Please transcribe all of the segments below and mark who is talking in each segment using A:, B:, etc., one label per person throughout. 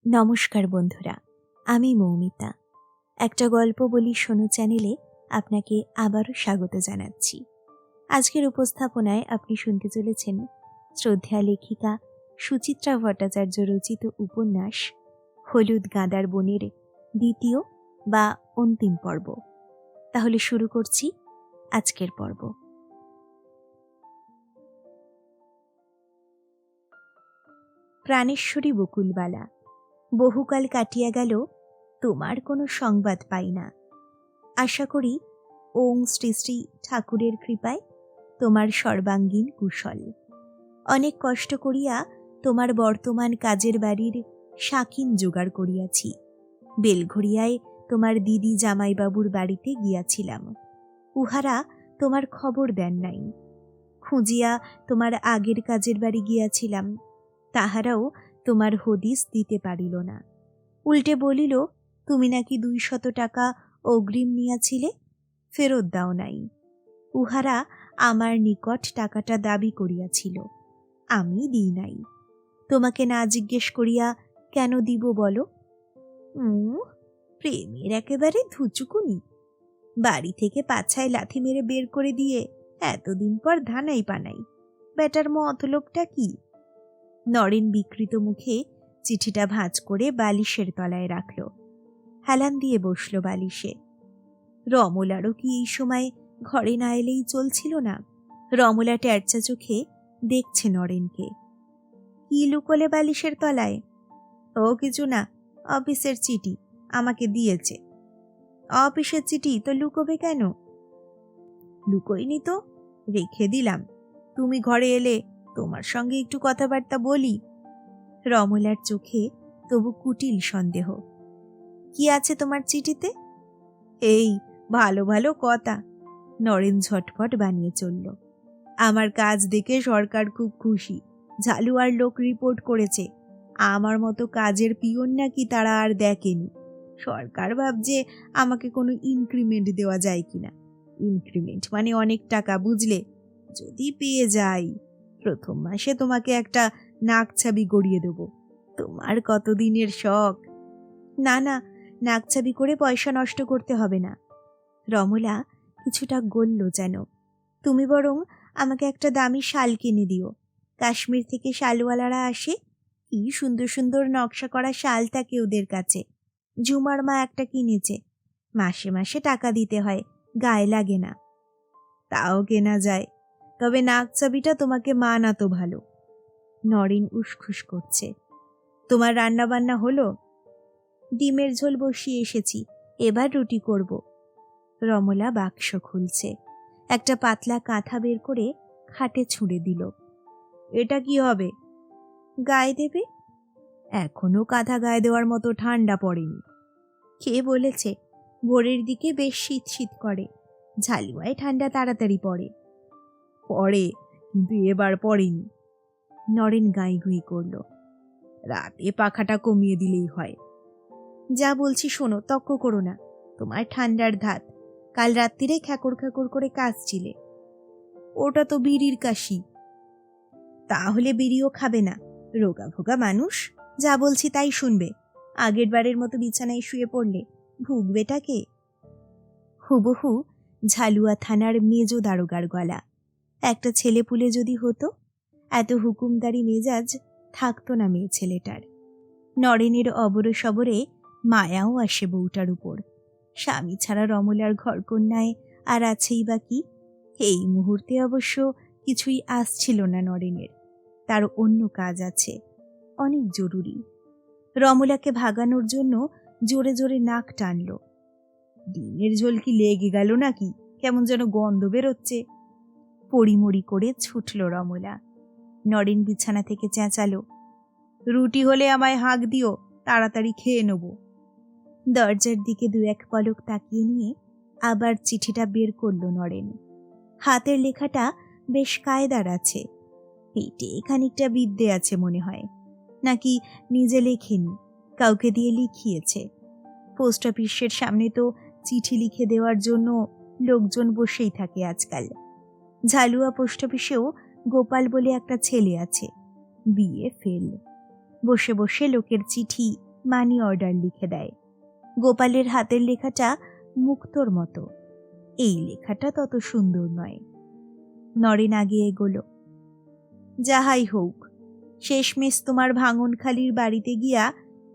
A: নমস্কার বন্ধুরা, আমি মৌমিতা। একটা গল্প বলি শোনো চ্যানেলে আপনাকে আবারও স্বাগত জানাচ্ছি। আজকের উপস্থাপনায় আপনি শুনতে চলেছেন শ্রদ্ধেয়া লেখিকা সুচিত্রা ভট্টাচার্য রচিত উপন্যাস হলুদ গাঁদার বনের দ্বিতীয় বা অন্তিম পর্ব। তাহলে শুরু করছি আজকের পর্ব। প্রাণেশ্বরী বকুলবালা, বহুকাল কাটিয়া গেল, তোমার কোনো সংবাদ পাই না। আশা করি ওং শ্রী শ্রী ঠাকুরের কৃপায় তোমার সর্বাঙ্গীন কুশল। অনেক কষ্ট করিয়া তোমার বর্তমান কাজের বাড়ির শাকিন জোগাড় করিয়াছি। বেলঘড়িয়ায় তোমার দিদি জামাইবাবুর বাড়িতে গিয়াছিলাম, উহারা তোমার খবর দেন নাই। খুঁজিয়া তোমার আগের কাজের বাড়ি গিয়াছিলাম, তাহারাও তোমার হদিস দিতে পারিল না। উল্টে বলিল, তুমি নাকি 200 টাকা অগ্রিম নিয়াছিলে, ফেরত দাও নাই। উহারা আমার নিকট টাকাটা দাবি করিয়াছিল, আমি দিই নাই। তোমাকে না জিজ্ঞেস করিয়া কেন দিব বলো? প্রেমের একেবারে ধুচুকুনি। বাড়ি থেকে পাছায় লাথি মেরে বের করে দিয়ে এতদিন পর ধানাই পানাই। বেটার মতলবটা কি? নরেন বিকৃত মুখে চিঠিটা ভাঁজ করে বালিশের তলায় রাখল। হেলান দিয়ে বসল বালিশে। রমলারও কি এই সময় ঘরে না এলেই চলছিল না? রমলা ট্যারচা চোখে দেখছে নরেনকে। কি লুকোলে বালিশের তলায়? ও কিছু না, অফিসের চিঠি আমাকে দিয়েছে। অফিসের চিঠি তো লুকোবে কেন? লুকোইনি তো, রেখে দিলাম। তুমি ঘরে এলে তোমার সঙ্গে একটু কথাবার্তা বলি। রমলার চোখে তবু কুটিল সন্দেহ। কি আছে তোমার চিঠিতে? এই ভালো ভালো কথা। নরেন ঝটপট বানিয়ে চলল। আমার কাজ দেখে সরকার খুব খুশি। ঝালুয়ার লোক রিপোর্ট করেছে, আমার মতো কাজের পিয়ন নাকি তারা আর দেখেনি। সরকার ভাবছে আমাকে কোনো ইনক্রিমেন্ট দেওয়া যায় কিনা। ইনক্রিমেন্ট মানে অনেক টাকা, বুঝলে? যদি পেয়ে যাই, প্রথম মাসে তোমাকে একটা নাকছাবি গড়িয়ে দেব। তোমার কতদিনের শখ। না না, নাকছাবি করে পয়সা নষ্ট করতে হবে না। রমলা কিছুটা গলল যেন। তুমি বরং আমাকে একটা দামি শাল কিনে দিও। কাশ্মীর থেকে শালওয়ালারা আসে, কি সুন্দর সুন্দর নকশা করা শাল থাকে ওদের কাছে। ঝুমার মা একটা কিনেছে, মাসে মাসে টাকা দিতে হয়, গায়ে লাগে না। তাও কেনা যায়, তবে নাকছাবিটা তোমাকে মানাতো ভালো। নরেন উসখুস করছে। তোমার রান্না বান্না হলো? ডিমের ঝোল বসিয়ে এসেছি, এবার রুটি করব। রমলা বাক্স খুলছে, একটা পাতলা কাঁথা বের করে খাটে ছুঁড়ে দিল। এটা কি হবে? গায়ে দেবে। এখনো কাঁথা গায়ে দেওয়ার মতো ঠান্ডা পড়েনি। কে বলেছে? ভোরের দিকে বেশ শীত শীত করে, ঝালুয়ায় ঠান্ডা তাড়াতাড়ি পড়ে। পড়ে, কিন্তু এবার পড়েনি। নরেন গাঁইগুই করল। রাতে পাখাটা কমিয়ে দিলেই হয়। যা বলছি শোনো, তক্ক করো না। তোমার ঠান্ডার ধাত, কাল রাত্রিরে খ্যাকর খ্যাকর করে কাশছিলে। ওটা তো বিড়ির কাশি। তাহলে বিড়িও খাবে না, রোগা ভোগা মানুষ। যা বলছি তাই শুনবে। আগের বারের মতো বিছানায় শুয়ে পড়লে ভুগবেটাকে। হুবহু ঝালুয়া থানার মেজ দারোগার গলা। একটা ছেলে পুলে যদি হতো, এত হুকুমদারি মেজাজ থাকতো না মেয়ে ছেলেটার। নরেনের অবর সবরে মায়াও আসে বউটার উপর। স্বামী ছাড়া রমলার ঘরকন্যায় আর আছেই বা কি? এই মুহূর্তে অবশ্য কিছুই আসছিল না নরেনের। তার অন্য কাজ আছে, অনেক জরুরি। রমলাকে ভাগানোর জন্য জোরে জোরে নাক টানল। ডিমের ঝোল কি লেগে গেল নাকি? কেমন যেন গন্ধ বেরোচ্ছে। পড়িমড়ি করে ছুটল রমলা। নরেন বিছানা থেকে চেঁচালো, রুটি হলে আমায় হাঁক দিও, তাড়াতাড়ি খেয়ে নেব। দরজার দিকে 2-1 পলক তাকিয়ে নিয়ে আবার চিঠিটা বের করল নরেন। হাতের লেখাটা বেশ কায়দার আছে, পেটে খানিকটা বিদ্যে আছে মনে হয়। নাকি নিজে লেখেনি, কাউকে দিয়ে লিখিয়েছে। পোস্ট অফিসের সামনে তো চিঠি লিখে দেওয়ার জন্য লোকজন বসেই থাকে আজকাল। ঝালুয়া পোস্ট অফিসেও গোপাল বলে একটা ছেলে আছে, বিয়ে ফেল। বসে বসে লোকের চিঠি মানি অর্ডার লিখে দেয়। গোপালের হাতের লেখাটা মুক্তোর মতো। এই লেখাটা তত সুন্দর নয়। নরেন আগে এগোলো। যাহাই হোক, শেষমেশ তোমার ভাঙনখালির বাড়িতে গিয়া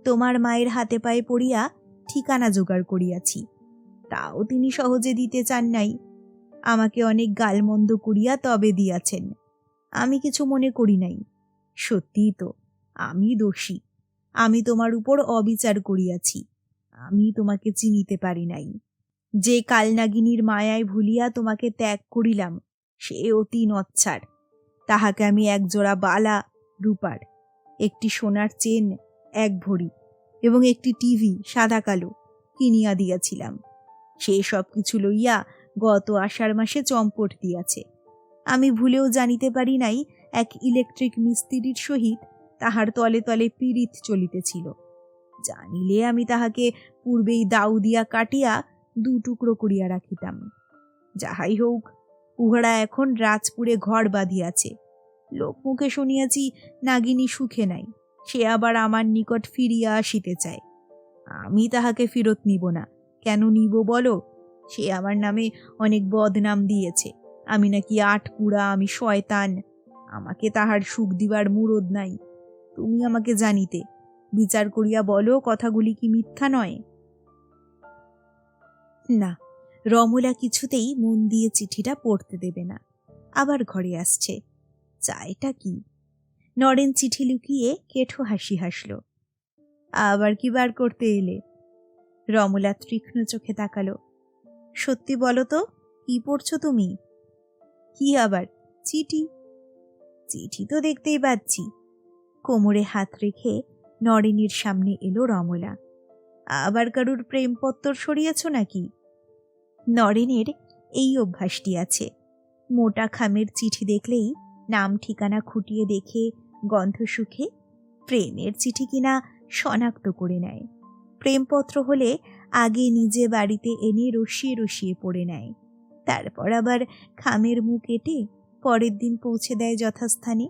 A: তোমার মায়ের হাতে পায়ে পড়িয়া ঠিকানা জোগাড় করিয়াছি। তাও তিনি সহজে দিতে চান নাই। আমাকে অনেক গালমন্দ করিয়া তবে দিয়াছেন। আমি কিছু মনে করি নাই। সত্যিই তো আমি দোষী। আমি তোমার উপর অবিচার করিয়াছি। আমি তোমাকে চিনিতে পারি নাই। যে কালনাগিনীর মায়ায় ভুলিয়া তোমাকে ত্যাগ করিলাম, সে অতি নচ্ছার। তাহাকে আমি একজোড়া বালা রূপার, একটি সোনার চেন 1 ভরি এবং একটি টিভি সাদা কালো কিনিয়া দিয়াছিলাম। সে সব কিছু লইয়া গত আষাঢ় মাসে চম্পট দিয়াছে। আমি ভুলেও জানিতে পারি নাই এক ইলেকট্রিক মিস্ত্রির সহিত তাহার তলে তলে পীড়িত চলিতেছিল। জানিলে আমি তাহাকে পূর্বেই দাউ দিয়া কাটিয়া 2 টুকরো করিয়া রাখিতাম। যাহাই হোক, উহারা এখন রাজপুরে ঘর বাঁধিয়াছে। লোকমুখে শুনিয়াছি নাগিনী সুখে নাই। সে আবার আমার নিকট ফিরিয়া আসিতে চায়। আমি তাহাকে ফেরত নিব না। কেন নিব বলো? সে আমার নামে অনেক বদনাম দিয়েছে। আমি নাকি আটকুড়া, আমি শয়তান। আমাকে তাহার সুখ দিবার মুরদ নাই। তুমি আমাকে জানিতে, বিচার করিয়া বলো কথাগুলি কি মিথ্যা নয়? না, রমলা কিছুতেই মন দিয়ে চিঠিটা পড়তে দেবে না। আবার ঘরে আসছে। চায়টা কি? নরেন চিঠি লুকিয়ে কেঠো হাসি হাসল। আবার কি বার করতে এলে? রমলা তীক্ষ্ণ চোখে তাকালো। সত্যি বলো তো, কি পড়ছো তুমি? কি আবার? চিঠি। চিঠি তো দেখতেই পাচ্ছি। কোমরে হাত রেখে নরেনের সামনে এলো রমলা। আবার কারুর প্রেমপত্তর সরিয়েছ নাকি? নরেনের এই অভ্যাসটি আছে। মোটা খামের চিঠি দেখলেই নাম ঠিকানা খুঁটিয়ে দেখে গন্ধ সুখে প্রেমের চিঠি কিনা শনাক্ত করে নেয়। প্রেমপত্র হলে আগে নিজে বাড়িতে এনে রসিয়ে রসিয়ে পড়ে নেয়। তারপর আবার খামের মুখ এঁটে পরের দিন পৌঁছে দেয় যথাস্থানে।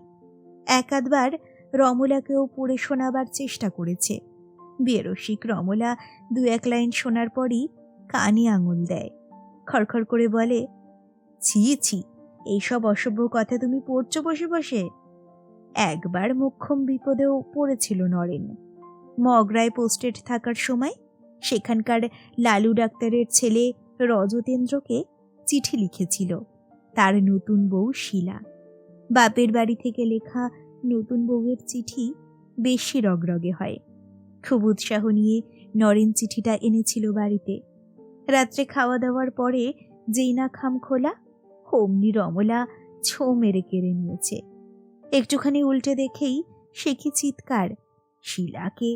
A: একাধবার রমলাকেও পড়ে শোনাবার চেষ্টা করেছে। বেরসিক রমলা 2-1 লাইন শোনার পরই কানে আঙুল দেয়। খড়খড় করে বলে, ছি ছি, এইসব অসভ্য কথা তুমি পড়ছো বসে বসে? একবার মোক্ষম বিপদেও পড়েছিল নরেন। মগরায় পোস্টেড থাকার সময় সেখানকার লালু ডাক্তারের ছেলে রজতেন্দ্রকে চিঠি লিখেছিল তার নতুন বউ শীলা। বাপের বাড়ি থেকে লেখা নতুন বউয়ের চিঠি বেশি রগরগে হয়। খুব উৎসাহ নিয়ে নরেন চিঠিটা এনেছিল বাড়িতে। রাত্রে খাওয়া দাওয়ার পরে যেই না খাম খোলা, অমনি রমলা ছো মেরে কেড়ে নিয়েছে। একটুখানি উল্টে দেখেই সে কি চিৎকার! শীলাকে!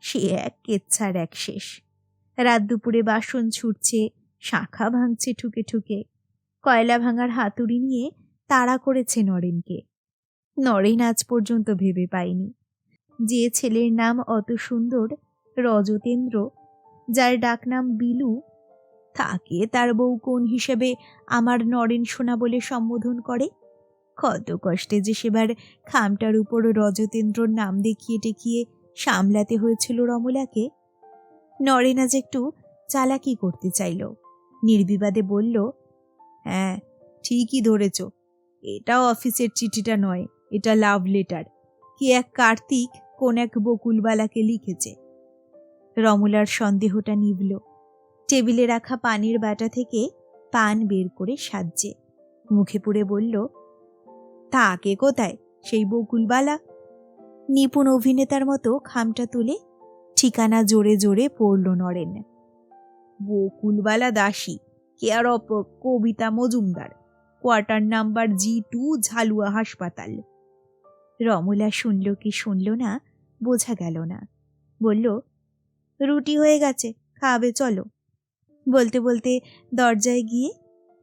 A: সে এক কেচ্ছার এক শেষ। রাত দুপুরে বাসন ছুটছে, শাঁখা ভাঙছে ঠুকে ঠুকে। কয়লা ভাঙার হাতুড়ি নিয়ে তাড়া করেছে নরেনকে। নরেন আজ পর্যন্ত ভেবে পায়নি যে ছেলের নাম অত সুন্দর রজতেন্দ্র, যার ডাকনাম বিলু, তাকে তার বউ কোন হিসেবে আমার নরেন সোনা বলে সম্বোধন করে। কত কষ্টে যে সেবার খামটার উপর রজতেন্দ্রর নাম দেখিয়ে টেকিয়ে সামলাতে হয়েছিল রমলাকে। নরেন আজ একটু চালাকি করতে চাইল। নির্বিবাদে বলল, হ্যাঁ ঠিকই ধরেছ, এটা অফিসের চিঠিটা নয়, এটা লাভ লেটার। কি এক কার্তিক কোন এক বকুলবালাকে লিখেছে। রমলার সন্দেহটা নিভল। টেবিলে রাখা পানের বাটা থেকে পান বের করে সাজছে, মুখে পুরে বলল, তাকে কোথায় সেই বকুলবালা? নিপুণ অভিনেতার মতো খামটা তুলে ঠিকানা জোরে জোরে পড়ল Naren. Bakulbala Dasi, care of Kabita Majumdar, quarter number G2, Jhalua হাসপাতাল। রমলা শুনল কি শুনল না বোঝা গেল না। বলল, রুটি হয়ে গেছে, খাবে চলো। বলতে বলতে দরজায় গিয়ে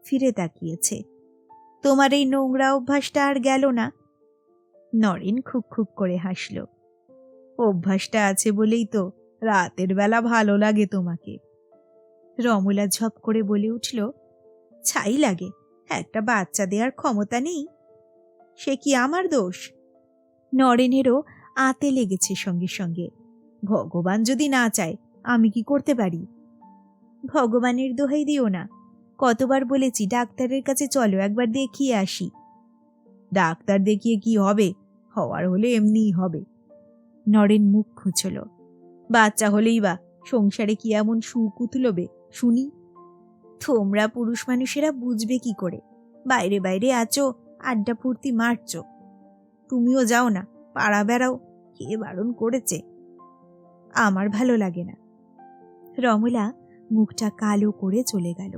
A: ফিরে তাকিয়েছে। তোমার এই নোংরা অভ্যাসটা আর গেল না? নরেন খুক খুক করে হাসল। অভ্যাসটা আছে বলেই তো রাতের বেলা ভালো লাগে তোমাকে। রমলা ঝপ করে বলে উঠল, ছাই লাগে, একটা বাচ্চা দেওয়ার ক্ষমতা নেই। সে কি আমার দোষ? নরেনেরও আঁতে লেগেছে সঙ্গে সঙ্গে। ভগবান যদি না চায় আমি কি করতে পারি? ভগবানের দোহাই দিও না, কতবার বলেছি ডাক্তারের কাছে চলো, একবার দেখিয়ে আসি। ডাক্তার দেখিয়ে কি হবে? হওয়ার হলে এমনিই হবে। নরেন মুখ খুঁচল। বাচ্চা হলেই বা সংসারে কি এমন সুখ উতলবে শুনি? তোমরা পুরুষ মানুষেরা বুঝবে কি করে? বাইরে বাইরে আছো, আড্ডা ফুর্তি মারছ। তুমিও যাও না, পাড়া বেড়াও, কে বারণ করেছে? আমার ভালো লাগে না। রমলা মুখটা কালো করে চলে গেল।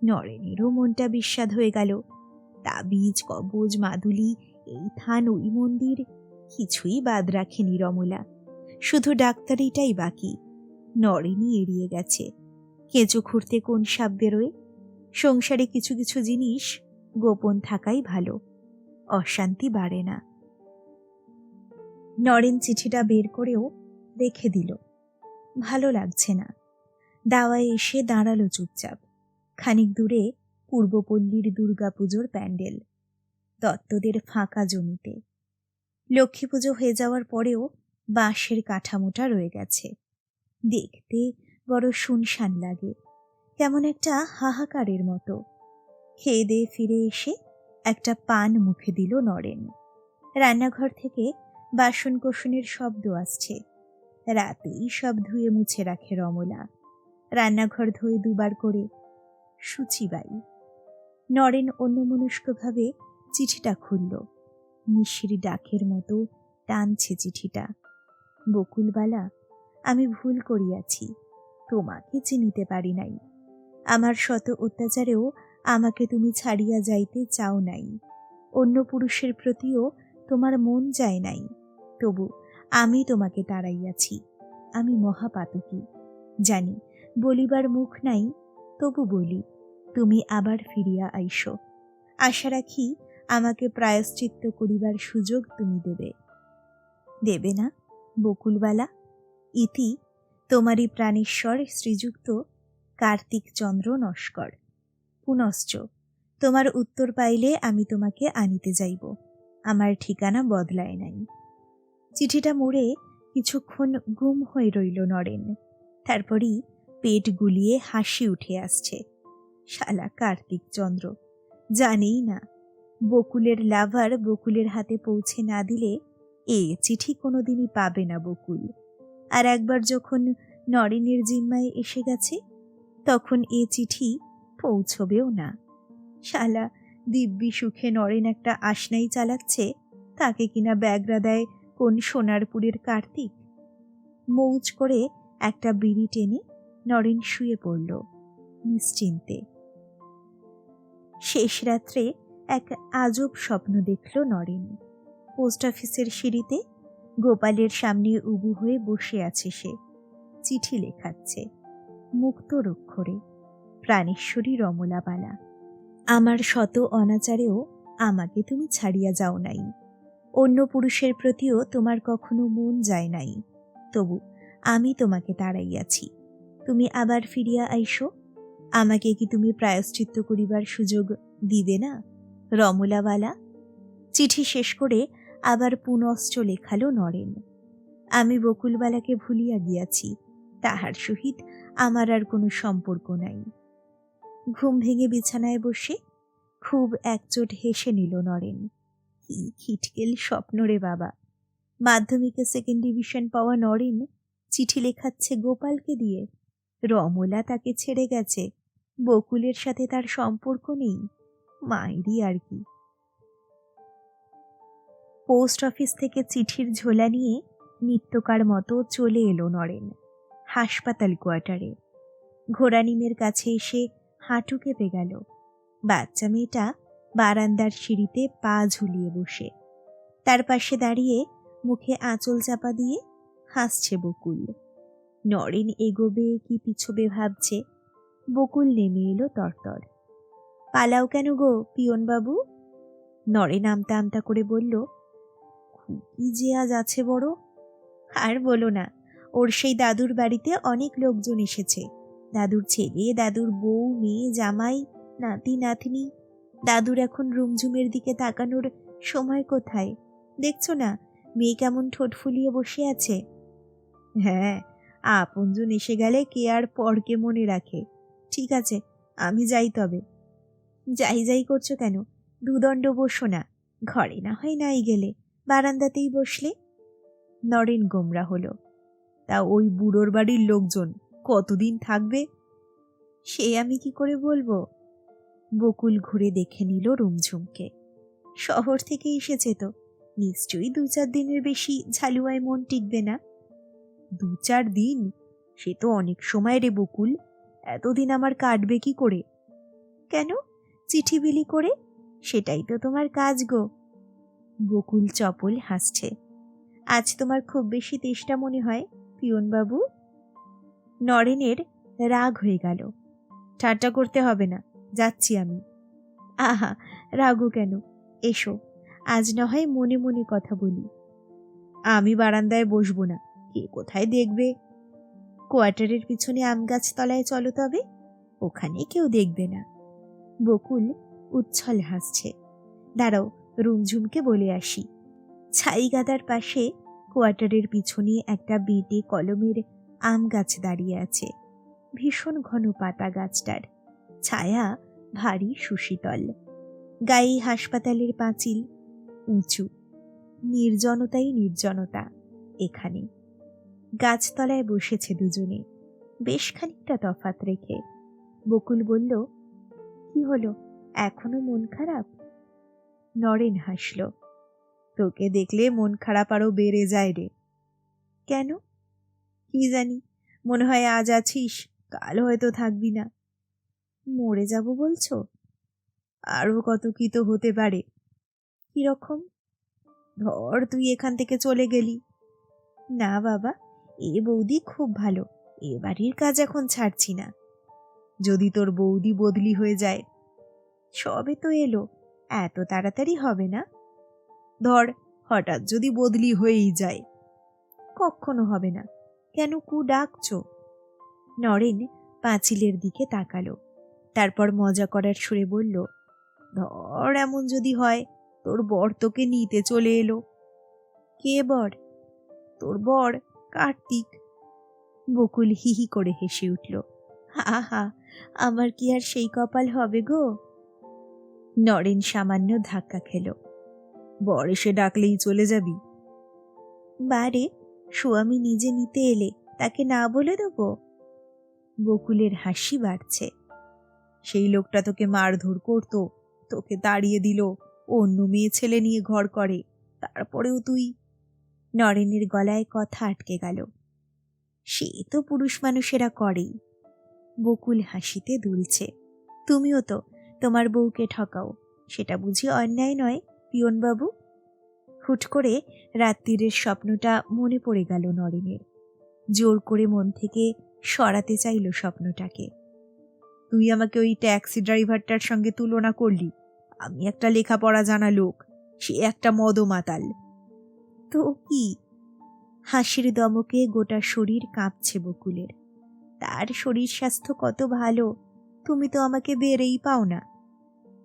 A: নরেনেরও মনটা বিস্বাদ হয়ে গেল। তাবিজ, কবজ, মাদুলি, এই থান ওই মন্দির, কিছুই বাদ রাখেনি রমলা। শুধু ডাক্তারিটাই বাকি। নরেনই এড়িয়ে গেছে। কেঁচো খুঁড়তে কোন সাপ বেরোয়? সংসারে কিছু কিছু জিনিস গোপন থাকাই ভালো, অশান্তি বাড়ে না। নরেন চিঠিটা বের করেও রেখে দিল। ভালো লাগছে না। দাওয়ায় এসে দাঁড়ালো চুপচাপ। খানিক দূরে পূর্বপল্লীর দুর্গাপুজোর প্যান্ডেল, দত্তদের ফাঁকা জমিতে। লক্ষ্মী পুজো হয়ে যাওয়ার পরেও বাঁশের কাঠামোটা রয়ে গেছে। দেখতে বড় শুনশান লাগে, কেমন একটা হাহাকারের মতো। খেয়ে দিয়ে ফিরে এসে একটা পান মুখে দিল নরেন। রান্নাঘর থেকে বাসন কোসনের শব্দ আসছে। রাতেই সব ধুয়ে মুছে রাখে রমলা। রান্নাঘর ধুয়ে দুবার করে। সুচিবাই। নরেন অন্যমনস্কভাবে চিঠিটা খুলল। মিশ্রি ডাকের মতো টানছে চিঠিটা। বকুলবালা, আমি ভুল করিয়াছি, তোমাকে চিনিতে পারি নাই। আমার শত অত্যাচারেও আমাকে তুমি ছাড়িয়া যাইতে চাও নাই। অন্য পুরুষের প্রতিও তোমার মন যায় নাই, তবু আমি তোমাকে তাড়াইয়াছি। আমি মহাপাতকী, জানি, বলিবার মুখ নাই, তবু বলি, তুমি আবার ফিরিয়া আইসো। আশা রাখি আমাকে প্রায়শ্চিত্ত করিবার সুযোগ তুমি দেবে। দেবে না বকুলবালা? ইতি তোমারই প্রাণেশ্বর শ্রীযুক্ত কার্তিক চন্দ্র নস্কর। পুনশ্চ তোমার উত্তর পাইলে আমি তোমাকে আনিতে যাইব। আমার ঠিকানা বদলায় নাই। চিঠিটা মুড়ে কিছুক্ষণ গুম হয়ে রইল নরেন। তারপরই পেট গুলিয়ে হাসি উঠে আসছে। শালা কার্তিক চন্দ্র, জানেই না বকুলের লাভার বকুলের হাতে পৌঁছে না দিলে এ চিঠি কোনোদিনই পাবে না বকুল। আর একবার যখন নরেনের জিম্মায় এসে গেছে, তখন এ চিঠি পৌঁছবেও না। শালা দিব্যি সুখে নরেন একটা আশনাই চালাচ্ছে, তাকে কিনা ব্যাগরা দেয় কোন সোনারপুরের কার্তিক। মৌজ করে একটা বিড়ি টেনে নরেন শুয়ে পড়ল নিশ্চিন্তে। শেষ রাত্রে এক আজব স্বপ্ন দেখল নরেন। পোস্ট অফিসের সিঁড়িতে গোপালের সামনে উবু হয়ে বসে আছে সে। চিঠি লেখাচ্ছে মুক্তরক্ষরে, প্রাণেশ্বরী রমলাবালা। আমার শত অনাচারেও আমাকে তুমি ছাড়িয়া যাও নাই। অন্য পুরুষের প্রতিও তোমার কখনো মন যায় নাই, তবু আমি তোমাকে তাড়াইয়াছি। তুমি আবার ফিরিয়া আইসো। আমাকে কি তুমি প্রায়শ্চিত্ত করিবার সুযোগ দিবে না রমলাবালা? চিঠি শেষ করে আবার পুনশ্চ লেখালো নরেন। আমি বকুলবালাকে ভুলিয়া গিয়াছি, তাহার সহিত আমার আর কোনো সম্পর্ক নাই। ঘুম ভেঙে বিছানায় বসে খুব একচোট হেসে নিল নরেন। কি খিটকেল স্বপ্ন রে বাবা! মাধ্যমিকে সেকেন্ড ডিভিশন পাওয়া নরেন চিঠি লেখাচ্ছে গোপালকে দিয়ে। রমলা তাকে ছেড়ে গেছে, বকুলের সাথে তার সম্পর্ক নেই। মায়েরই আর কি। পোস্ট অফিস থেকে চিঠির ঝোলা নিয়ে নিত্যকার মতো চলে এলো নরেন হাসপাতাল কোয়ার্টারে। ঘোড়ানিমের কাছে এসে হাঁটু কেঁপে গেল। বাচ্চা মেয়েটা বারান্দার সিঁড়িতে পা ঝুলিয়ে বসে। তার পাশে দাঁড়িয়ে মুখে আঁচল চাপা দিয়ে হাসছে বকুল। নরেন এগোবে কি পিছবে ভাবছে। বকুল নেমে এলো তরতর। পালাও কেন গো পিয়নবাবু? নরেন আমতা আমতা করে বলল, খুকি যে আজ আছে বড়। আর বলো না, ওর সেই দাদুর বাড়িতে অনেক লোকজন এসেছে। দাদুর ছেলে, দাদুর বউ, মেয়ে, জামাই, নাতি নাতনি। দাদুর এখন রুমঝুমের দিকে তাকানোর সময় কোথায়? দেখছো না মেয়ে কেমন ঠোঁট ফুলিয়ে বসে আছে? হ্যাঁ, আপনজন এসে গেলে কে আর পরকে মনে রাখে। ঠিক আছে, আমি যাই তবে। যাই যাই করছো কেন? দুদণ্ড বসো না, ঘরে না হয় নাই গেলে বারান্দাতেই বসলে। নরেন গোমরা হলো। তা ওই বুড়োর বাড়ির লোকজন কতদিন থাকবে? সে আমি কি করে বলবো? বকুল ঘুরে দেখে নিল রুমঝুমকে। শহর থেকে এসেছে তো, নিশ্চয়ই 2-4 দিনের বেশি ঝালুয়ায় মন টিকবে না। 2-4 দিন? সে তো অনেক সময় রে বকুল। এতদিন আমার কাটবে কি করে? কেন, চিঠি বিলি করে? সেটাই তো তোমার কাজ গো। বকুল চপল হাসছে। আজ তোমার খুব বেশি তেষ্টা মনে হয় পিয়নবাবু? নরেনের রাগ হয়ে গেল। ঠাট্টা করতে হবে না, যাচ্ছি আমি। আহা, রাগও কেন, এসো, আজ না হয় মনে মনে কথা বলি। আমি বারান্দায় বসবো না, কে কোথায় দেখবে। কোয়ার্টারের পিছনে আম গাছ তলায় চলো তবে, ওখানে কেউ দেখবে না। বকুল উচ্ছল হাসছে। দাঁড়াও, রুমঝুমকে বলে আসি। ছাই গাদার পাশে কোয়ার্টারের পিছনে একটা বেটে কলমের আম গাছ দাঁড়িয়ে আছে। ভীষণ ঘন পাতা গাছটার, ছায়া ভারী সুশীতল। গায়ে হাসপাতালের পাঁচিল, উঁচু। নির্জনতাই নির্জনতা এখানে। গাছতলায় বসেছে দুজনে, বেশ খানিকটা তফাত রেখে। বকুল বলল, কি হলো, এখনো মন খারাপ? নরেন হাসল। তোকে দেখলে মন খারাপ আরো বেড়ে যায় রে। কেন? কি জানি, মনে হয় আজ আছিস, কাল হয়তো থাকবি না। মরে যাব বলছো? আরো কত কি তো হতে পারে। কিরকম? ধর তুই এখান থেকে চলে গেলি। না বাবা, এ বৌদি খুব ভালো, এ বাড়ির কাজ এখন ছাড়ছি না। যদি তোর বৌদি বদলি হয়ে যায়? সবে তো এলো, এত তাড়াতাড়ি হবে না। ধর হঠাৎ যদি বদলি হয়েই যায়? কখনো হবে না। কেন, কু ডাকছো? নরেন পাঁচিলের দিকে তাকালো, তারপর মজা করার সুরে বলল, ধর এমন যদি হয়, তোর বর তোকে নিতে চলে এলো। কে বর? তোর বর কার্তিক। বকুল হিহি করে হেসে উঠল। আহা, আমার কি আর সেই কপাল হবে গো? নরেন সামান্য ধাক্কা খেল। বর এসে ডাকলেই চলে যাবি? বারে, স্বামী নিজে নিতে এলে তাকে না বলে দেবো? বকুলের হাসি বাড়ছে। সেই লোকটা তোকে মারধর করতো, তোকে তাড়িয়ে দিল, অন্য মেয়ে ছেলে নিয়ে ঘর করে, তারপরেও তুই। নরেনের গলায় কথা আটকে গেল। সে তো পুরুষ মানুষেরা করেই। বকুল হাসিতে দুলছে। তুমিও তো তোমার বউকে ঠকাও, সেটা বুঝি অন্যায় নয় পিয়নবাবু? হুট করে রাত্রিরের স্বপ্নটা মনে পড়ে গেল নরেনের। জোর করে মন থেকে সরাতে চাইল স্বপ্নটাকে। তুই আমাকে ওই ট্যাক্সি ড্রাইভারটার সঙ্গে তুলনা করলি। আমি একটা লেখাপড়া জানা লোক, সে একটা মদমাতাল। তো কি? হাসির দমকে গোটা শরীর কাঁপছে বকুলের। তার শরীর স্বাস্থ্য কত ভালো, তুমি তো আমাকে বেড়েই পাও না।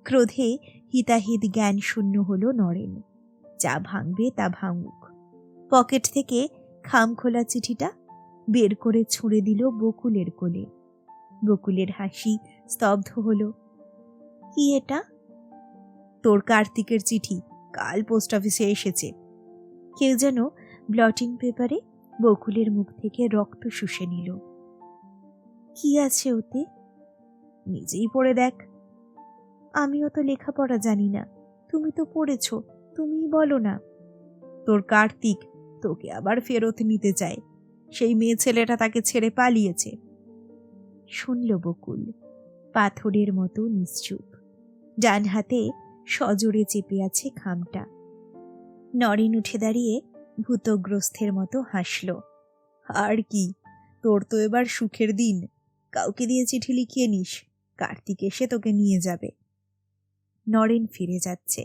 A: ক্রোধে হিতাহিত জ্ঞান শূন্য হলো নরেন। যা ভাঙবে তা ভাঙুক। পকেট থেকে খাম খোলা চিঠিটা বের করে ছুঁড়ে দিল বকুলের কোলে। বকুলের হাসি স্তব্ধ হলো। কি এটা? তোর কার্তিকের চিঠি, কাল পোস্ট অফিসে এসেছে। কেউ যেন ব্লটিং পেপারে বকুলের মুখ থেকে রক্ত শুষে নিল। কি আছে ওতে? নিজেই পড়ে দেখ। আমিও তো লেখাপড়া জানি না, তুমি তো পড়েছ, তুমিই বলো না। তোর কার্তিক তোকে আবার ফেরত নিতে চায়, সেই মেয়ে ছেলেটা তাকে ছেড়ে পালিয়েছে। শুনল বকুল, পাথরের মতো নিশ্চুপ। ডান হাতে সজোরে চেপে আছে খামটা। নরেন উঠে দাঁড়িয়ে ভূতগ্রস্তের মতো হাসল। আর কি, তোর তো এবার সুখের দিন। কাউকে দিয়ে চিঠি লিখিয়ে নিস, কার্তিক এসে তোকে নিয়ে যাবে। নরেন ফিরে যাচ্ছে।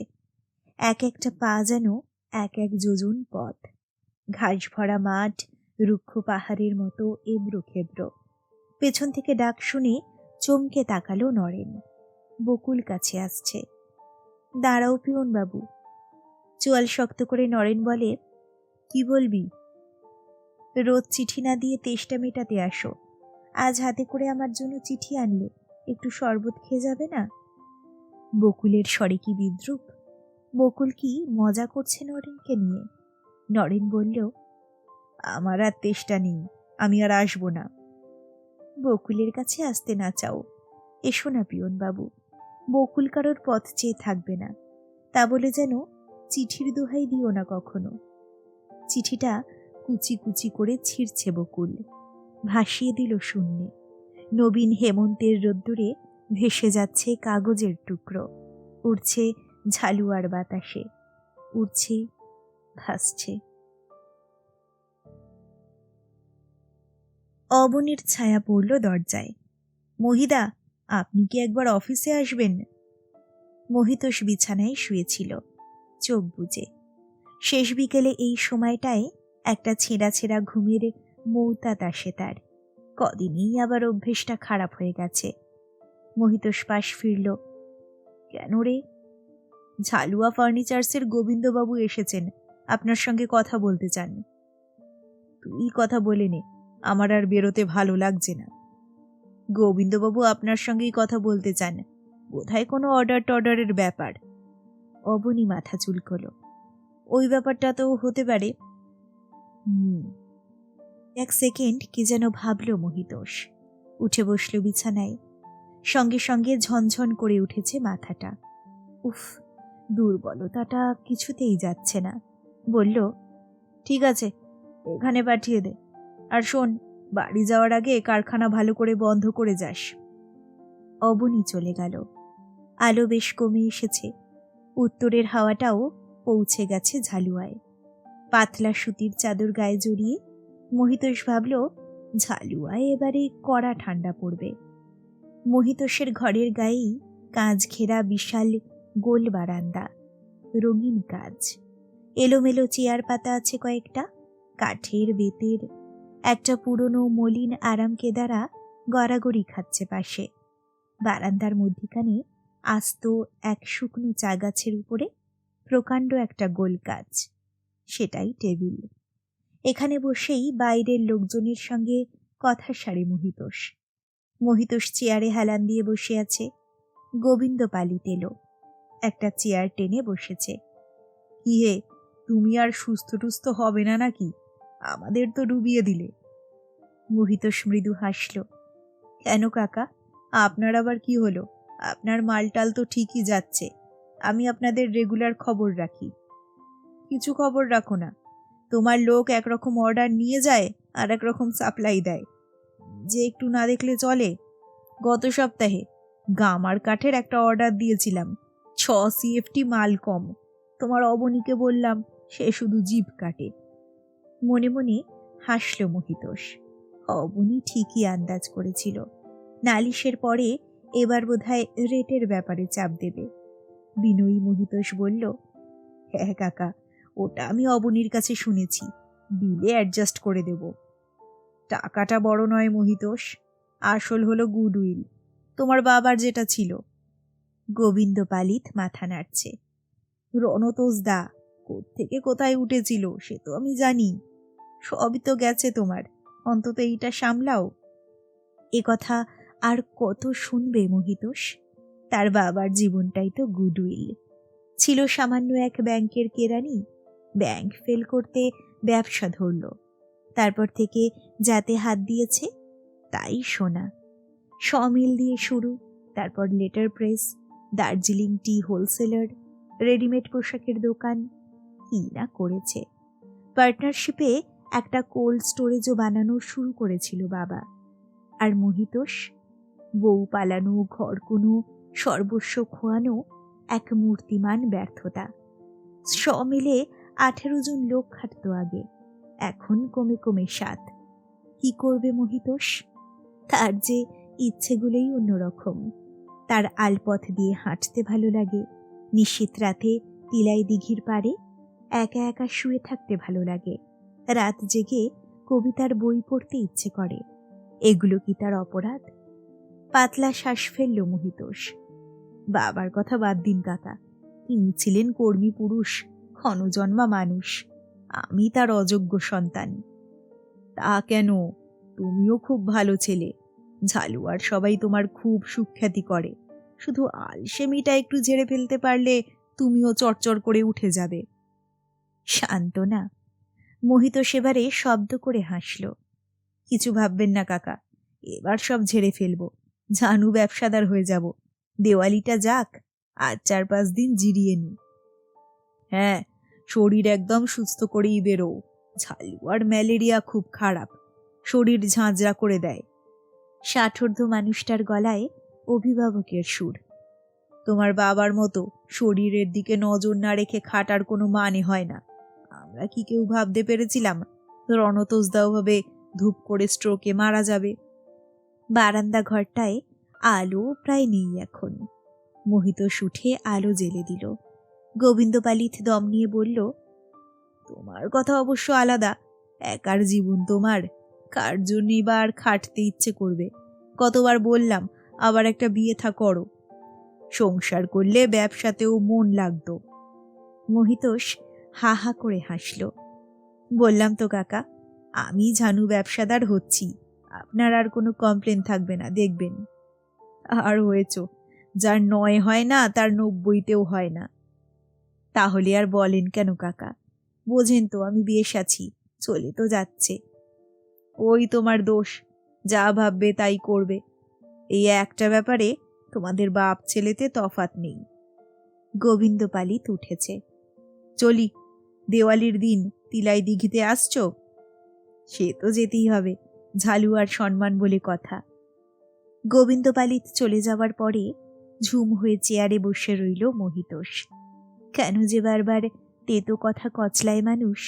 A: এক একটা পা যেন এক এক যোজন পথ। ঘাস ভরা মাঠ, রুক্ষ পাহাড়ের মতো এবড়ো খেবড়ো। পেছন থেকে ডাক শুনে চমকে তাকালো নরেন। বকুল কাছে আসছে। দাঁড়াও পিয়নবাবু। চোয়াল শক্ত করে নরেন বলে, কি বলবি? রোজ চিঠি না দিয়ে তেষ্টা মেটাতে আসো, আজ হাতে করে আমার জন্য চিঠি আনলে, একটু শরবত খেয়ে যাবে না? বকুলের স্বরে কি বিদ্রুপ! বকুল কি মজা করছে নরেনকে নিয়ে? নরেন বলল, আমার আর তেষ্টা নেই, আমি আর আসবো না। বকুলের কাছে আসতে না চাও? এসো না পিয়ন বাবু, বকুল কারোর পথ চেয়ে থাকবে না, তা বলে যেন চিঠির দোহাই দিও না কখনো। চিঠিটা কুচি কুচি করে ছিঁড়ছে বকুল, ভাসিয়ে দিল শূন্যে। নবীন হেমন্তের রোদ্দুরে ভেসে যাচ্ছে কাগজের টুকরো, উড়ছে ঝালুয়ার বাতাসে, উড়ছে, ভাসছে। অবনীর ছায়া পড়ল দরজায়। মহিদা, আপনি কি একবার অফিসে আসবেন? মহিতোষ বিছানায় শুয়েছিল, চোখ বুজে। শেষ বিকেলে এই সময়টায় একটা ছেঁড়া ছেঁড়া ঘুমের মৌতাত আসে তার। কদিনেই আবার অভ্যেসটা খারাপ হয়ে গেছে। মহিতোষ পাশ ফিরল। কেন রে? ঝালুয়া ফার্নিচার্সের গোবিন্দবাবু এসেছেন, আপনার সঙ্গে কথা বলতে চান। তুই কথা বলে নে, আমার আর বেরোতে ভালো লাগছে না। গোবিন্দবাবু আপনার সঙ্গেই কথা বলতে চান, বোধহয় কোনো অর্ডার টর্ডারের ব্যাপার। অবনী মাথা চুলকল। ওই ব্যাপারটা তো হতে পারে। এক সেকেন্ড কি যেন ভাবল মহিতোষ। উঠে বসল বিছানায়। সঙ্গে সঙ্গে ঝনঝন করে উঠেছে মাথাটা। উফ, দুর্বলতাটা কিছুতেই যাচ্ছে না। বলল, ঠিক আছে, এখানে পাঠিয়ে দে। আর শোন, বাড়ি যাওয়ার আগে কারখানা ভালো করে বন্ধ করে যাস। অবনী চলে গেল। আলো বেশ কমে এসেছে। উত্তরের হাওয়াটাও পৌঁছে গেছে ঝালুয়ায়। পাতলা সুতির চাদর গায়ে জড়িয়ে মহিতোষ ভাবল, ঝালুয়ায় এবারে কড়া ঠান্ডা পড়বে। মহিতোষের ঘরের গায়েই কাঁচ ঘেরা বিশাল গোল বারান্দা, রঙিন কাজ। এলোমেলো চেয়ার পাতা আছে কয়েকটা, কাঠের বেতের। একটা পুরনো মলিন আরাম কেদারা গড়াগড়ি খাচ্ছে পাশে। বারান্দার মধ্যিখানে আস্ত এক শুকনো চা গাছের উপরে প্রকাণ্ড একটা গোল কাজ, সেটাই টেবিল। এখানে বসেই বাইরের লোকজনের সঙ্গে কথা সারে মহিতোষ। মহিতোষ চেয়ারে হেলান দিয়ে বসে আছে। গোবিন্দ পালিত এলো, একটা চেয়ার টেনে বসেছে। কি হে, তুমি আর সুস্থ টুস্থ হবে না নাকি? আমাদের তো ডুবিয়ে দিলে। মহিতোষ মৃদু হাসল। কেন কাকা, আপনার আবার কি হলো? আপনার মালটাল তো ঠিকই যাচ্ছে, আমি আপনাদের রেগুলার খবর রাখি। কিছু খবর রাখো না, তোমার লোক একরকম অর্ডার নিয়ে যায় আর একরকম সাপ্লাই দেয়, যে একটু না দেখলে চলে। গত সপ্তাহে গামার কাঠের একটা অর্ডার দিয়েছিলাম, 6 CFT মাল কম। তোমার অবনীকে বললাম, সে শুধু জিভ কাটে। মনে মনে হাসল মহিতোষ। অবনী ঠিকই আন্দাজ করেছিল, নালিশের পরে এবার বোধহয় রেটের ব্যাপারে চাপ দেবে। বিনয়ী মহিতোষ বলল, হ্যাঁ কাকা, ওটা আমি অবনীর কাছে শুনেছি, বিলে অ্যাডজাস্ট করে দেব। টাকাটা বড় নয় মহিতোষ, আসল হলো গুডউইল, তোমার বাবার যেটা ছিল। গোবিন্দ পালিত মাথা নাড়ছে। রণতোষ দা কোত্থেকে কোথায় উঠেছিল সে তো আমি জানি, সবই তো গেছে তোমার, অন্তত এইটা সামলাও। এ কথা আর কত শুনবে মহিতোষ? তার বাবার জীবনটাই তো গুডউইল। ছিল সামান্য এক ব্যাংকের কেরানি, ব্যাংক ফেল করতে ব্যবসা ধরল, তারপর থেকে যাতে হাত দিয়েছে তাই সোনা। সমিল দিয়ে শুরু, তারপর লেটার প্রেস, দার্জিলিং টি হোলসেলার, রেডিমেড পোশাকের দোকান, কি না করেছে। পার্টনারশিপে একটা কোল্ড স্টোরেজও বানানো শুরু করেছিল বাবা। আর মহিতোষ, বউ পালানো, ঘর কোনো, সর্বস্ব খোয়ানো এক মূর্তিমান ব্যর্থতা। মিলে 18 জন লোক খাটত আগে, এখন কমে কমে 7। কি করবে মহিতোষ? তার যে ইচ্ছেগুলোই অন্যরকম। তার আলপথ দিয়ে হাঁটতে ভালো লাগে, নিশীথ রাতে তিলাই দিঘির পাড়ে একা একা শুয়ে থাকতে ভালো লাগে, রাত জেগে কবিতার বই পড়তে ইচ্ছে করে। এগুলো কি তার অপরাধ? পাতলা শ্বাস ফেলল মহিতোষ। বাবার কথা বাদ দিন কাকা, তিনি ছিলেন কর্মী পুরুষ, ক্ষণজন্মা মানুষ, আমি তার অযোগ্য সন্তান। তা কেন? তুমিও খুব ভালো ছেলে। ঝালুয়ার সবাই তোমার খুব সুখ্যাতি করে। শুধু আলসেমিটা একটু ঝেড়ে ফেলতে পারলে তুমিও চড়চড় করে উঠে যাবে। শান্তনা। মোহিত সেবারে শব্দ করে হাসল। কিছু ভাববেন না কাকা, এবার সব ঝেড়ে ফেলবো। ঝানু ব্যবসাদার হয়ে যাব। দেওয়ালিটা যাক, আর 4-5 দিন জিরিয়ে নি। হ্যাঁ, শরীর একদম সুস্থ করেই বেরো। ঝালুয়ার ম্যালেরিয়া খুব খারাপ, শরীর ঝাঁঝরা করে দেয়। ষাটোর্ধ্ব মানুষটার গলায় অভিভাবকের সুর। তোমার বাবার মতো শরীরের দিকে নজর না রেখে খাটার কোনো মানে হয় না। আমরা কি কেউ ভাবতে পেরেছিলাম রণতোষদাও ভাবে ধূপ করে স্ট্রোকে মারা যাবে? বারান্দা ঘরটায় আলো প্রায় নেই এখন। মোহিত উঠে আলো জ্বেলে দিল। গোবিন্দপালিত দম নিয়ে বলল, তোমার কথা অবশ্য আলাদা। একার জীবন তোমার, কার জন্যই বা আর খাটতে ইচ্ছে করবে? কতবার বললাম আবার একটা বিয়ে থা করো। সংসার করলে ব্যবসাতেও মন লাগতো। মোহিতোষ হা হা করে হাসল। বললাম তো কাকা, আমি ঝানু ব্যবসাদার হচ্ছি, আপনার আর কোনো কমপ্লেন থাকবে না, দেখবেন। আর হয়েছ, যার 9 হয় না তার 90তেও হয় না। তাহলে আর বলেন কেন কাকা? বোঝেন তো আমি বেশ আছি, চলে তো যাচ্ছে। ওই তোমার দোষ, যা ভাববে তাই করবে। এই একটা ব্যাপারে তোমাদের বাপ ছেলেতে তফাৎ নেই। গোবিন্দপালিত উঠেছে। চলি, দেওয়ালির দিন তিলাই দিঘিতে আসছো? সে তো যেতেই হবে, ঝালুয়ার সম্মান বলে কথা। গোবিন্দপালিত চলে যাওয়ার পরে ঝুম হয়ে চেয়ারে বসে রইল মোহিতোষ। কেন যে বারবার তেতো কথা কচলায় মানুষ,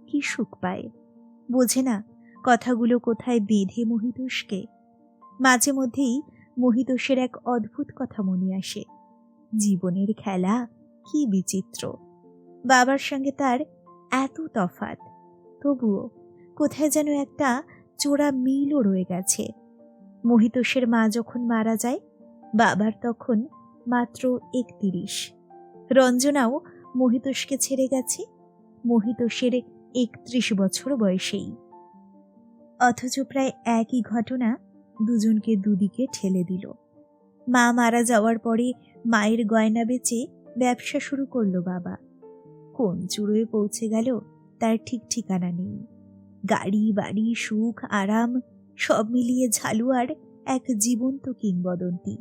A: কি সুখ পায় বোঝে না। কথাগুলো কোথায় বেঁধে মোহিতোষকে। মাঝে মধ্যেই মোহিতোষের এক অদ্ভুত কথা মনে আসে। জীবনের খেলা কি বিচিত্র! বাবার সঙ্গে তার এত তফাৎ, তবুও কোথায় যেন একটা চোরা মিলও রয়ে গেছে। মোহিতোষের মা যখন মারা যায়, বাবার তখন মাত্র 31। রঞ্জনাও মোহিতোষকে ছেড়ে গেছে মোহিতোষের 31 বছর বয়সেই। অথচ প্রায় একই ঘটনা দুজনকে দুদিকে ঠেলে দিল। মা মারা যাওয়ার পরে মায়ের গয়না বেচে ব্যবসা শুরু করলো বাবা। কোন চূড়োয় পৌঁছে গেল তার ঠিক ঠিকানা নেই। গাড়ি বাড়ি সুখ আরাম সব মিলিয়ে ঝালুয়ার এক জীবন্ত কিংবদন্তি।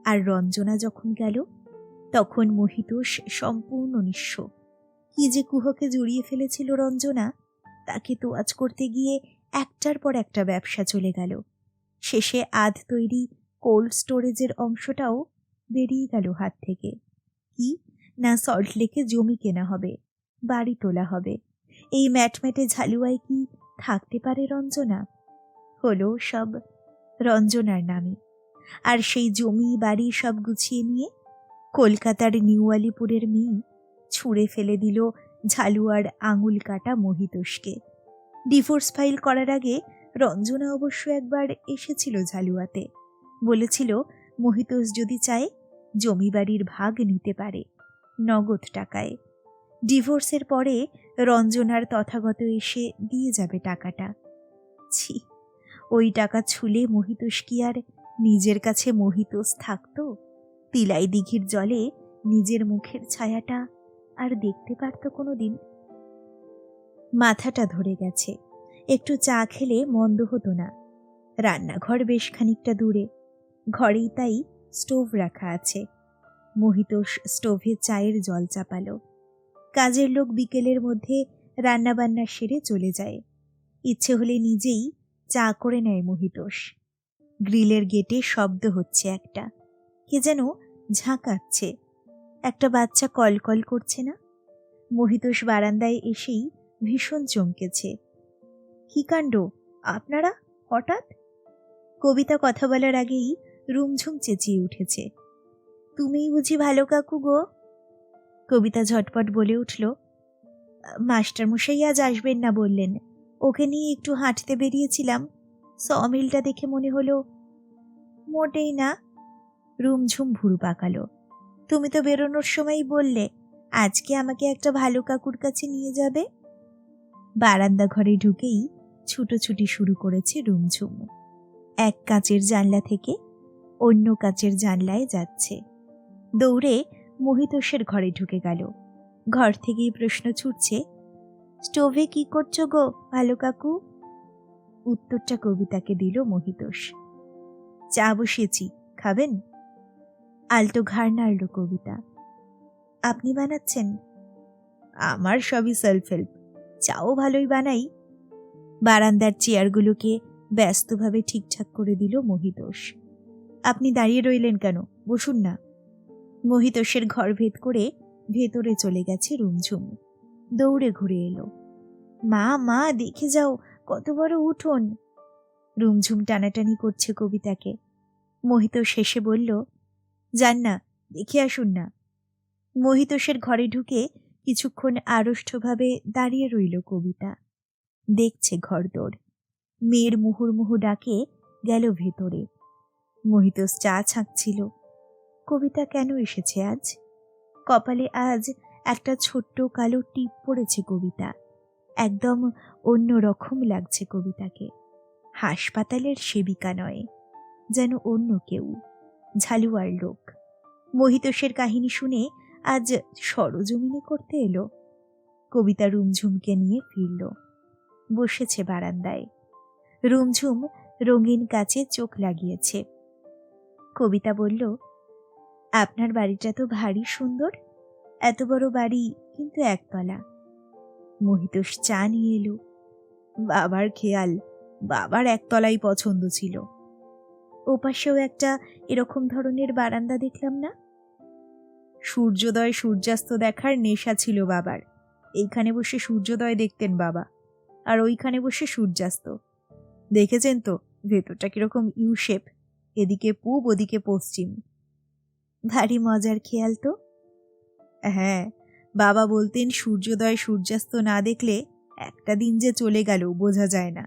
A: আর রঞ্জনা যখন গেল, তখন মোহিতোষ সম্পূর্ণ নিঃস্ব। কি যে কুহকে জড়িয়ে ফেলেছিল রঞ্জনা, তাকে তোয়াজ করতে গিয়ে একটার পর একটা ব্যবসা চলে গেল। শেষে আধ তৈরি কোল্ড স্টোরেজের অংশটাও বেরিয়ে গেল হাত থেকে। কি না, সল্টলেকে জমি কেনা হবে, বাড়ি তোলা হবে। এই ম্যাটম্যাটে ঝালুয়ায় কি থাকতে পারে রঞ্জনা? হলো সব রঞ্জনার নামে। আর সেই জমি বাড়ি সব গুছিয়ে নিয়ে কলকাতার নিউ আলিপুরের মেয়ে ছুঁড়ে ফেলে দিল ঝালুয়ার আঙুল কাটা মোহিতোষকে। ডিভোর্স ফাইল করার আগে রঞ্জনা অবশ্য একবার এসেছিল ঝালুয়াতে। বলেছিল মোহিতোষ যদি চায় জমি বাড়ির ভাগ নিতে পারে, নগদ টাকায়। ডিভোর্সের পরে রঞ্জনার তথাগত এসে দিয়ে যাবে টাকাটা। ছি, ওই টাকা ছুলে মোহিতোষ কি আর নিজের কাছে মোহিতোষ থাকত? তিলাই দিঘির জলে নিজের মুখের ছায়াটা আর দেখতে পারত কোনোদিন? মাথাটা ধরে গেছে। একটু চা খেলে মন্দ হতো না। রান্নাঘর বেশ খানিকটা দূরে, ঘরেই তাই স্টোভ রাখা আছে। মোহিতোষ স্টোভে চায়ের জল চাপালো। কাজের লোক বিকেলের মধ্যে রান্নাবান্না সেরে চলে যায়। ইচ্ছে হলে নিজেই চা করে নেয় মোহিতোষ। গ্রিলের গেটে শব্দ হচ্ছে একটা, কে যেন ঝাঁকাচ্ছে। একটা বাচ্চা কলকল করছে না? মোহিতোষ বারান্দায় এসেই ভীষণ চমকেছে। কি কাণ্ড, আপনারা হঠাৎ? কবিতা কথা বলার আগেই রুমঝুম চেঁচিয়ে উঠেছে। তুমিই বুঝি ভালো কাকু গো? কবিতা ঝটপট বলে উঠল, মাস্টারমশাই আজ আসবেন না বললেন, ওকে নিয়ে একটু হাঁটতে বেরিয়েছিলাম, সমিলটা দেখে মনে হলো। মোটেই না, রুমঝুম ভুরু পাকালো। তুমি তো বেরোনোর সময়ই বললে আজকে আমাকে একটা ভালো কাকুর কাছে নিয়ে যাবে। বারান্দা ঘরে ঢুকেই ছুটোছুটি শুরু করেছে রুমঝুম। এক কাচের জানলা থেকে অন্য কাচের জানলায় যাচ্ছে। দৌড়ে মহিতোষের ঘরে ঢুকে গেল। ঘর থেকেই প্রশ্ন ছুটছে, স্টোভে কি করছো গো ভালো কাকু? উত্তরটা কবিতাকে দিল মহিতোষ, চা বসিয়েছি, খাবেন? আলতো ঘাড় নাড়ল কবিতা। আপনি বানাচ্ছেন? আমার সবই সেলফ হেল্প, চাও ভালোই বানাই। বারান্দার চেয়ারগুলোকে ব্যস্তভাবে ঠিকঠাক করে দিল মহিতোষ। আপনি দাঁড়িয়ে রইলেন কেন, বসুন না। মহিতোষের ঘর ভেদ করে ভেতরে চলে গেছে রুমঝুম। দৌড়ে ঘুরে এলো। মা মা দেখে যাও, কত বড় উঠোন। রুমঝুম টানাটানি করছে কবিতাকে। মহিতোষ হেসে বলল, যান না, দেখে আসুন না। মহিতোষের ঘরে ঢুকে কিছুক্ষণ আড়ষ্টভাবে দাঁড়িয়ে রইল কবিতা। দেখছে ঘরদোর। মেয়ের মুহুর্মুহু ডাকে গেল ভেতরে। মহিতোষ চা ছাঁকছিল। কবিতা কেন এসেছে আজ? কপালে আজ একটা ছোট্ট কালো টিপ পড়েছে কবিতা। একদম অন্য রকম লাগছে কবিতাকে। হাসপাতালের সেবিকা নয়, যেন অন্য কেউ, ঝালুয়ার লোক। মহিতোষের কাহিনী শুনে আজ সরজমিনে করতে এলো। কবিতা রুমঝুমকে নিয়ে ফিরল। বসেছে বারান্দায়। রুমঝুম রঙিন কাচে চোখ লাগিয়েছে। কবিতা বলল, আপনার বাড়িটা তো ভারী সুন্দর। এত বড় বাড়ি, কিন্তু একতলা। মহিতোষ চা নিয়ে এলো। বাবার খেয়াল, বাবার একতলাই পছন্দ ছিল। ওপাশেও একটা এরকম ধরনের বারান্দা দেখলাম না? সূর্যোদয় সূর্যাস্ত দেখার নেশা ছিল বাবার। এইখানে বসে সূর্যোদয় দেখতেন বাবা, আর ওইখানে বসে সূর্যাস্ত। দেখেছেন তো ভেতরটা কিরকম ইউ শেপ, এদিকে পূব ওদিকে পশ্চিম। ভারী মজার খেয়াল তো। হ্যাঁ, বাবা বলতেন সূর্যোদয় সূর্যাস্ত না দেখলে একটা দিন যে চলে গেল বোঝা যায় না,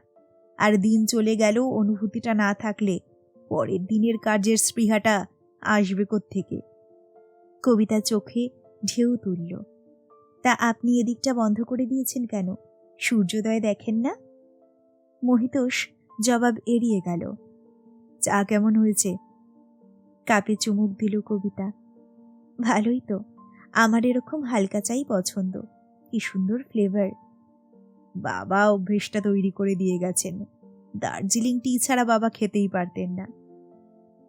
A: আর দিন চলে গেল অনুভূতিটা না থাকলে পরের দিনের কাজের স্পৃহাটা আসবে কোত্থেকে। কবিতা চোখে ঢেউ তুলল। তা আপনি এদিকটা বন্ধ করে দিয়েছেন কেন? সূর্যোদয় দেখেন না? মহিতোষ জবাব এড়িয়ে গেল। চা কেমন হয়েছে? কাপে চুমুক দিল কবিতা। ভালোই তো, আমার এরকম হালকা চাই পছন্দ। কি সুন্দর ফ্লেভার। বাবা অভ্যেসটা তৈরি করে দিয়ে গেছেন। দার্জিলিং টি ছাড়া বাবা খেতেই পারতেন না।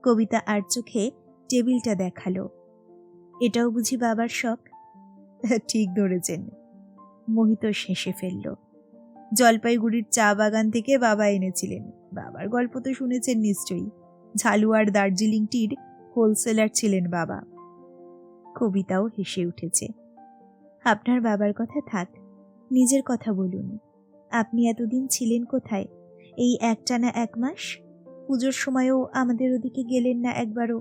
A: কবিতা আর চোখে টেবিলটা দেখালো। এটাও বুঝি বাবার শখ? ঠিক ধরেছেন। মহিতোষ হেসে ফেলল। জলপাইগুড়ির চা বাগান থেকে বাবা এনেছিলেন। বাবার গল্প তো শুনেছেন নিশ্চয়ই। ঝালুয়ার দার্জিলিং টির হোলসেলার ছিলেন বাবা। কবিতাও হেসে উঠেছে। আপনার বাবার কথা থাক, নিজের কথা বলুন। আপনি এতদিন ছিলেন কোথায়? এই একটানা 1 মাস? পুজোর সময়ও আমাদের ওদিকে গেলেন না একবারও।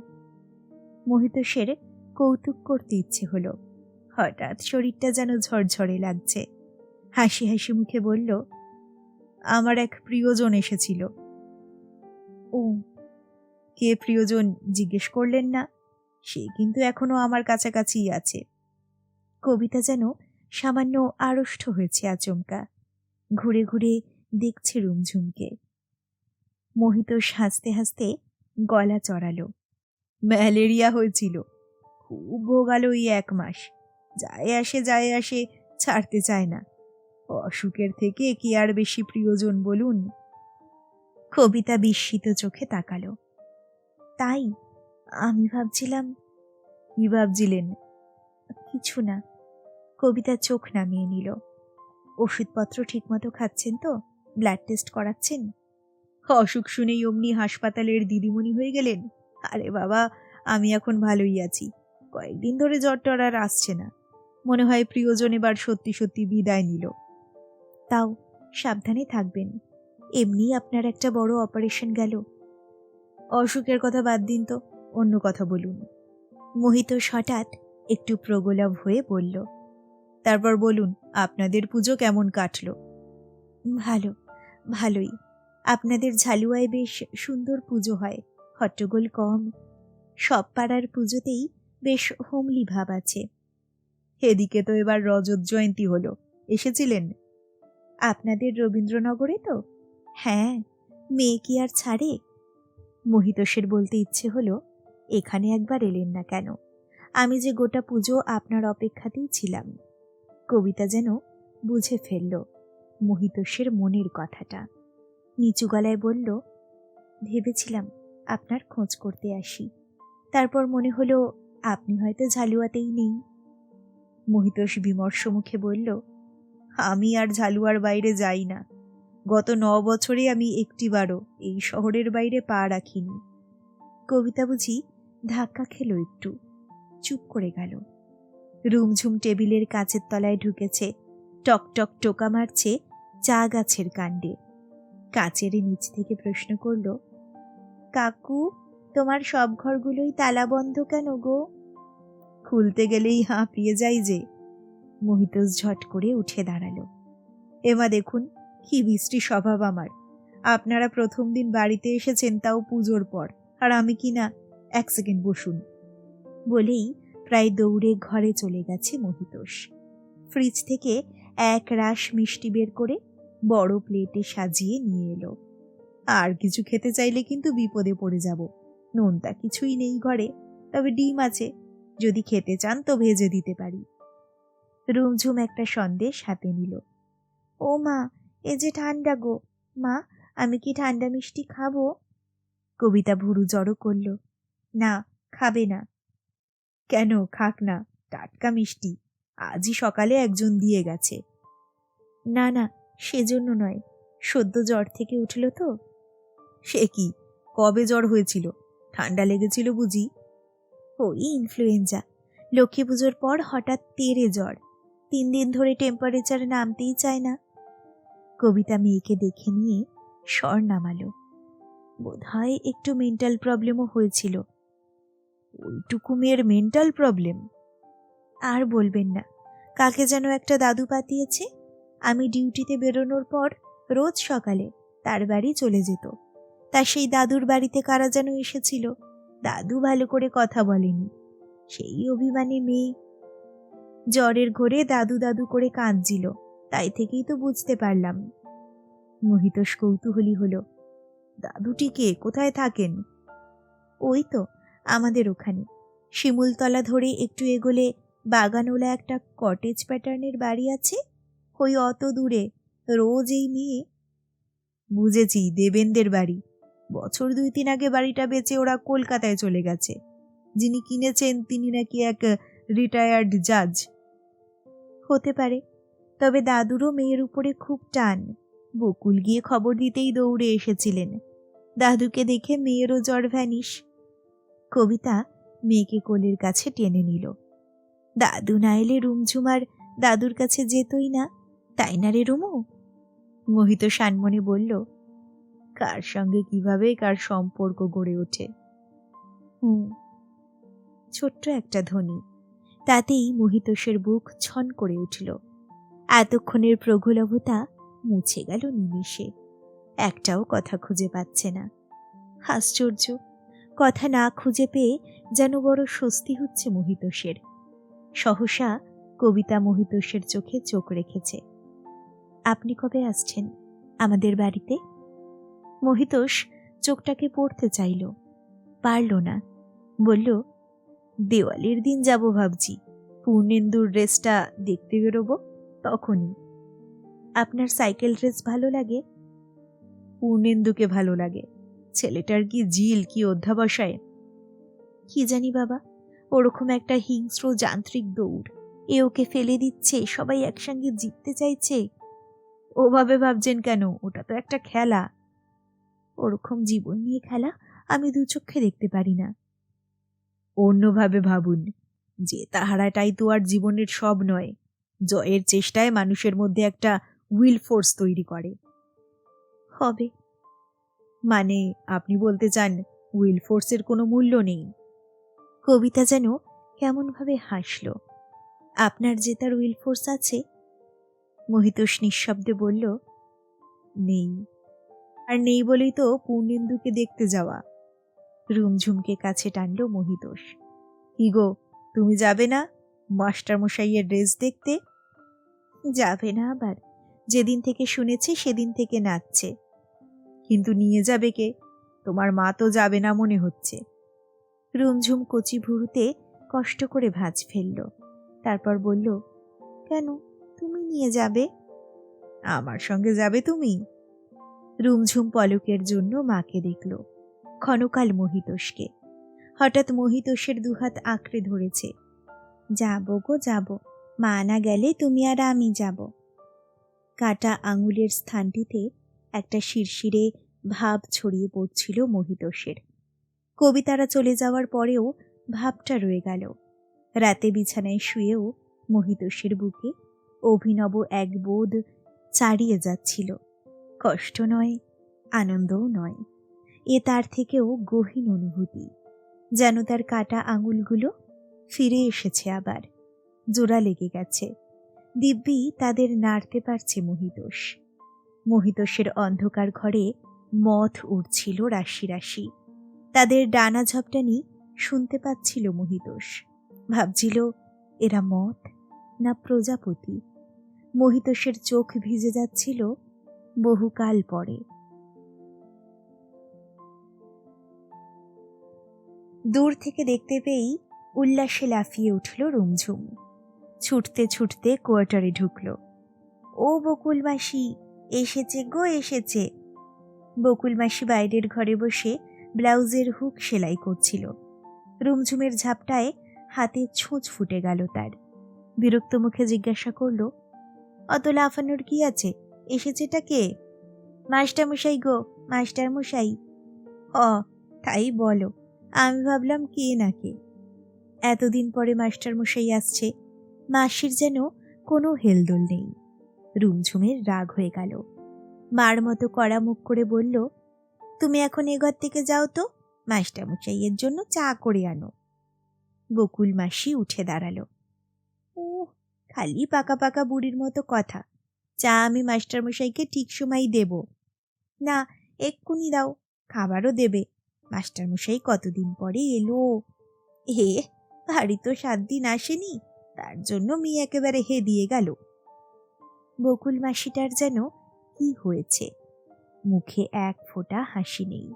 A: মহিতোষের কৌতুক করতে ইচ্ছে হলো। হঠাৎ শরীরটা যেন ঝরঝরে লাগছে। হাসি হাসি মুখে বলল, আমার এক প্রিয়জন এসেছিল। ও, কে প্রিয়জন জিজ্ঞেস করলেন না? সে কিন্তু এখনো আমার কাছাকাছিই আছে। কবিতা যেন সামান্য আড়ষ্ট হয়েছে আচমকা। ঘুরে ঘুরে দেখছে রুমঝুমকে। মহিতোষ হাসতে হাসতে গলা চড়ালো। ম্যালেরিয়া হয়েছিল, খুব ভোগালো এই 1 মাস। যায় আসে ছাড়তে চায় না। অসুখের থেকে কি আর বেশি প্রিয়জন বলুন? কবিতা বিস্মিত চোখে তাকালো। তাই? আমি ভাবছিলাম। কি ভাবছিলেন? কিছু না। কবিতা চোখ নামিয়ে নিল। ওষুধপত্র ঠিকমতো খাচ্ছেন তো? ব্লাড টেস্ট করাচ্ছেন? অসুখ শুনেই অমনি হাসপাতালের দিদিমণি হয়ে গেলেন? আরে বাবা, আমি এখন ভালোই আছি। কয়েকদিন ধরে জ্বরটর আর আসছে না। মনে হয় প্রিয়জন এবার সত্যি সত্যি বিদায় নিল। তাও সাবধানে থাকবেন। এমনি আপনার একটা বড় অপারেশন গেল। অসুখের কথা বাদ দিন তো, অন্য কথা বলুন। মহিতোষ হঠাৎ একটু প্রগলভ হয়ে বলল, তারপর বলুন, আপনাদের পুজো কেমন কাটল? ভালো, ভালোই। আপনাদের ঝালুয়ায় বেশ সুন্দর পুজো হয়, হট্টগোল কম। সব পাড়ার পুজোতেই বেশ হোমলি ভাব আছে। এদিকে তো এবার রজত জয়ন্তী হলো, এসেছিলেন? আপনাদের রবীন্দ্রনগরে তো? হ্যাঁ, মেয়ে কি আর ছাড়ে? মহিতোষের বলতে ইচ্ছে হলো, এখানে একবার এলেন না কেন? আমি যে গোটা পুজো আপনার অপেক্ষাতেই ছিলাম। কবিতা যেন বুঝে ফেলল মহিতোষের মনের কথাটা। নিচু গলায় বলল, ভেবেছিলাম আপনার খোঁজ করতে আসি, তারপর মনে হলো আপনি হয়তো ঝালুয়াতেই নেই। মহিতোষ বিমর্ষ মুখে বলল, আমি আর ঝালুয়ার বাইরে যাই না। গত 9 বছরে আমি একটিবারও এই শহরের বাইরে পা রাখিনি। কবিতা বুঝি ধাক্কা খেল একটু, চুপ করে গেল। রুমঝুম টেবিলের কাচের তলায় ঢুকেছে, টকটক টোকা মারছে চা গাছের কাণ্ডে। কাচের নিচ থেকে প্রশ্ন করল, কাকু, তোমার সব ঘরগুলোই তালা বন্ধ কেন গো? খুলতে গেলেই হাঁপিয়ে যাই যে। মহিতোষ ঝট করে উঠে দাঁড়ালো। এমা দেখুন, কি বৃষ্টি স্বভাব আমার। আপনারা প্রথম দিন বাড়িতে এসেছেন, তাও পুজোর পর, আর আমি কিনা 1 সেকেন্ড বসুন বলেই প্রায় দৌড়ে ঘরে চলে গেছে মহিতোষ। ফ্রিজ থেকে এক রাশ মিষ্টি বের করে বড় প্লেটে সাজিয়ে নিয়ে এলো। আর কিছু খেতে চাইলে কিন্তু বিপদে পড়ে যাব। নোনতা কিছুই নেই ঘরে, তবে ডিম আছে, যদি খেতে চান তো ভেজে দিতে পারি। রুমঝুম একটা সন্দেশ হাতে নিল। ও মা, এ যে ঠান্ডা গো। মা, আমি কি ঠান্ডা মিষ্টি খাবো? কবিতা ভুরু জড়ো করল। না, খাবে না। কেন? খাক না, টাটকা মিষ্টি, আজই সকালে একজন দিয়ে গেছে। না না, সেজন্য নয়, সদ্য জ্বর থেকে উঠল তো। সে কি, কবে জ্বর হয়েছিল? ঠান্ডা লেগেছিল বুঝি? ওই ইনফ্লুয়েঞ্জা। লক্ষ্মী পুজোর পর হঠাৎ তেড়ে জ্বর, 3 দিন ধরে টেম্পারেচার নামতেই চায় না। কবিতা মেয়েকে দেখে নিয়ে স্বর নামালো। বোধহয় একটু মেন্টাল প্রবলেমও হয়েছিল। ওইটুকু মেয়ের মেন্টাল প্রবলেম? আর বলবেন না, কাকে যেন একটা দাদু পাঠিয়েছে। আমি ডিউটিতে বেরোনোর পর রোজ সকালে তার বাড়ি চলে যেত। তা সেই দাদুর বাড়িতে কারা যেন এসেছিল, দাদু ভালো করে কথা বলেনি, সেই অভিমানী মেয়ে। জ্বরের ঘোরে দাদু দাদু করে কাঁদছিল, তাই থেকেই তো বুঝতে পারলাম। মহিতোষ কৌতূহলী হলো। দাদুটি কে? কোথায় থাকেন? ওই তো আমাদের ওখানে, শিমুলতলা ধরে একটু এগোলে বাগানোলা একটা কটেজ প্যাটার্নের বাড়ি আছে, ওই অত দূরে। রোজ এই মেয়ে। বুঝেছি, দেবেনদের বাড়ি। বছর 2-3 আগে বাড়িটা বেচে ওরা কলকাতায় চলে গেছে। যিনি কিনেছেন তিনি নাকি এক রিটায়ার্ড জাজ। হতে পারে, তবে দাদুরও মেয়ের উপরে খুব টান। বকুল গিয়ে খবর দিতেই দৌড়ে এসেছিলেন। দাদুকে দেখে মেয়েরও জ্বর ভ্যানিশ। কবিতা মেয়েকে কোলের কাছে টেনে নিল। দাদু না এলে রুমঝুমার দাদুর কাছে যেতই না, তাই না রে রুমু? মোহিত সানমনে বলল, কার সঙ্গে কিভাবে কার সম্পর্ক গড়ে ওঠে। ছোট্ট একটা ধ্বনি, তাতেই মহিতোষের বুক ছন করে উঠল। এতক্ষণের প্রগলভতা মুছে গেল নিমেষে। একটাও কথা খুঁজে পাচ্ছে না। আশ্চর্য, কথা না খুঁজে পেয়ে যেন বড় স্বস্তি হচ্ছে মহিতোষের। সহসা কবিতা মহিতোষের চোখে চোখ রেখেছে। আপনি কবে আসছেন আমাদের বাড়িতে? মহিতোষ চোখটাকে পড়তে চাইল, পারল না। বলল, দেওয়ালির দিন যাব ভাবছি। পূর্ণেন্দুর ড্রেসটা দেখতে বেরোবো, তখনই। আপনার সাইকেল ড্রেস ভালো লাগে? পূর্ণেন্দুকে ভালো লাগে। ছেলেটার কি জিল, কি অধ্যাবসায়! কি জানি বাবা, ওরকম একটা হিংস্র যান্ত্রিক দৌড়। এ ওকে ফেলে দিচ্ছে, সবাই একসঙ্গে জিততে চাইছে। ওভাবে ভাবছেন কেন? ওটা তো একটা খেলা। ওরকম জীবন নিয়ে খেলা আমি 2 চোখে দেখতে পারি না। অন্যভাবে ভাবুন, যে তাহারাটাই তো আর জীবনের সব নয়। জয়ের চেষ্টায় মানুষের মধ্যে একটা উইল ফোর্স তৈরি করে। হবে মানে, আপনি বলতে চান উইল ফোর্সের কোনো মূল্য নেই? কবিতা যেন কেমনভাবে হাসল। আপনার যে তার উইল ফোর্স আছে? মহিতোষ নিঃশব্দে বলল, নেই। আর নেই বলেই তো পূর্ণেন্দুকে দেখতে যাওয়া। রুমঝুমকে কাছে টানল মহিতোষ। কি গো, তুমি যাবে না মাস্টার মশাইয়ের ড্রেস দেখতে? যাবে না আবার? যেদিন থেকে শুনেছি সেদিন থেকে নাচছে। কিন্তু নিয়ে যাবে কে? তোমার মা তো যাবে না মনে হচ্ছে। রুমঝুম কচি ভুরুতে কষ্ট করে ভাঁজ ফেলল, তারপর বলল, কেন, তুমি নিয়ে যাবে? আমার সঙ্গে যাবে তুমি? রুমঝুম পলকের জন্য মাকে দেখল, ক্ষণকাল মহিতোষকে। হঠাৎ মহিতোষের দুহাত আঁকড়ে ধরেছে। যাব গো যাব, মা না গেলে তুমি আর আমি যাব। কাটা আঙুলের স্থানটিতে একটা শিরশিরে ভাব ছড়িয়ে পড়ছিল মহিতোষের। কবিতারা চলে যাওয়ার পরেও ভাবটা রয়ে গেল। রাতে বিছানায় শুয়েও মহিতোষের বুকে অভিনব এক বোধ চাড়িয়ে যাচ্ছিল। কষ্ট নয়, আনন্দও নয়, এ তার থেকেও গহীন অনুভূতি। যেন তার কাটা আঙুলগুলো ফিরে এসেছে, আবার জোড়া লেগে গেছে। দিব্যি তাদের নাড়তে পারছে মহিতোষ। মহিতোষের অন্ধকার ঘরে মথ উড়ছিল রাশি রাশি। তাদের ডানা ঝপটানি শুনতে পাচ্ছিল মহিতোষ। ভাবছিল, এরা মথ না প্রজাপতি? মহিতোষের চোখ ভিজে যাচ্ছিল বহুকাল পরে। দূর থেকে দেখতে পেয়েই উল্লাসে লাফিয়ে উঠল রুমঝুম। ছুটতে ছুটতে কোয়ার্টারে ঢুকল। ও বকুল মাসি, এসেছে গো এসেছে। বকুল মাসি বাইরের ঘরে বসে ব্লাউজের হুক সেলাই করছিল। রুমঝুমের ঝাপটায় হাতে ছোঁচ ফুটে গেল তার। বিরক্ত মুখে জিজ্ঞাসা করল, অত লাফানোর কি আছে? এসেছেটা কে? মাস্টারমশাই গো, মাস্টারমশাই। তাই বলো, আমি ভাবলাম কে না কে। এতদিন পরে মাস্টারমশাই আসছে, মাসির যেন কোনো হেলদোল নেই। রুমঝুমের রাগ হয়ে গেল। মার মতো কড়া মুখ করে বলল, তুমি এখন এ ঘর থেকে যাও তো, মাস্টারমশাইয়ের জন্য চা করে আনো। বকুল মাসি উঠে দাঁড়ালো। খালি পাকা পাকা বুড়ির মতো কথা। চা আমি মাস্টারমশাইকে ঠিক সময় দেব না, এক্ষুনি দাও, খাবারও দেবে। মাস্টারমশাই কতদিন পরে এলো। ভারী তো 7 দিন আসেনি, তার জন্য মেয়ে একেবারে হেদিয়ে গেল। বকুল মাসিটার যেন কি হয়েছে, মুখে এক ফোঁটা হাসি নেই।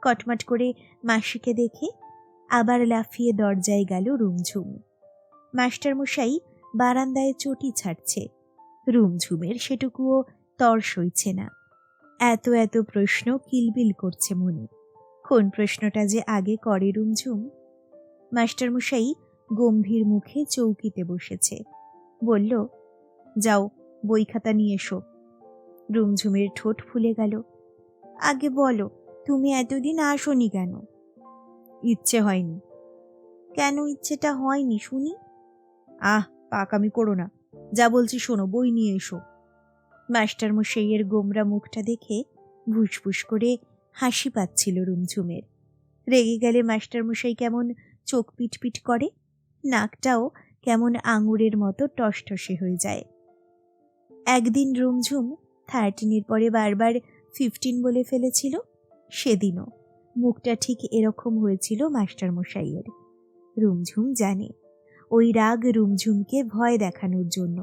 A: কটমট করে মাসিকে দেখে আবার লাফিয়ে দরজায় গেল রুমঝুম। মাস্টারমশাই বারান্দায় চটি ছাড়ছে। রুমঝুমের সেটুকুও তর সইছে না। এত এত প্রশ্ন কিলবিল করছে মনে। কোন প্রশ্নটা যে আগে করে রুমঝুম? মাস্টারমশাই গম্ভীর মুখে চৌকিতে বসেছে। বলল, যাও বই খাতা নিয়ে এসো। রুমঝুমের ঠোঁট ফুলে গেল। আগে বলো, তুমি এতদিন আসোনি কেন? ইচ্ছে হয়নি। কেন ইচ্ছেটা হয়নি শুনি? পাকামি করো না, যা বলছি শোনো, বই নিয়ে এসো। মাস্টারমশাইয়ের গোমরা মুখটা দেখে ভুসভুস করে হাসি পাচ্ছিল রুমঝুমের। রেগে গেলে মাস্টারমশাই কেমন চোখ পিটপিট করে, নাকটাও কেমন আঙুরের মতো টসটসে হয়ে যায়। একদিন রুমঝুম 13 পরে বারবার 15 বলে ফেলেছিল। সেদিনও মুখটা ঠিক এরকম হয়েছিল মাস্টারমশাইয়ের। রুমঝুম জানে ওই রাগ রুমঝুমকে ভয় দেখানোর জন্য।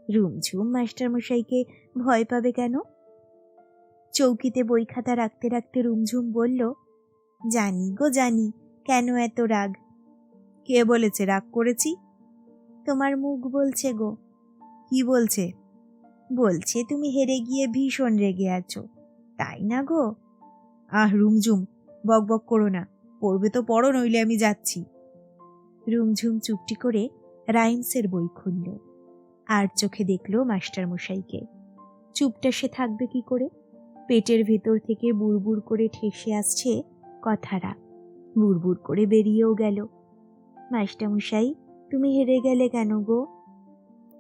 A: রুমঝুম মাস্টারমশাইকে ভয় পাবে কেন? চৌকিতে বই খাতা রাখতে রাখতে রুমঝুম বলল, জানি গো জানি, কেন এত রাগ? কে বলেছে রাগ করেছি? তোমার মুখ বলছে গো। কি বলছে? বলছে তুমি হেরে গিয়ে ভীষণ রেগে আছো, তাই না গো? রুমঝুম, বক বক করো না, পড়বে তো পড়ো, নইলে আমি যাচ্ছি। রুমঝুম চুপটি করে রাইমসের বই খুলল। আর চোখে দেখল মাস্টারমশাইকে। চুপটা সে থাকবে কি করে? পেটের ভেতর থেকে বুড়বুড় করে ঠেসে আসছে কথাটা। বুড়বুড় করে বেরিয়েও গেল, মাস্টারমশাই তুমি হেরে গেলে কেন গো?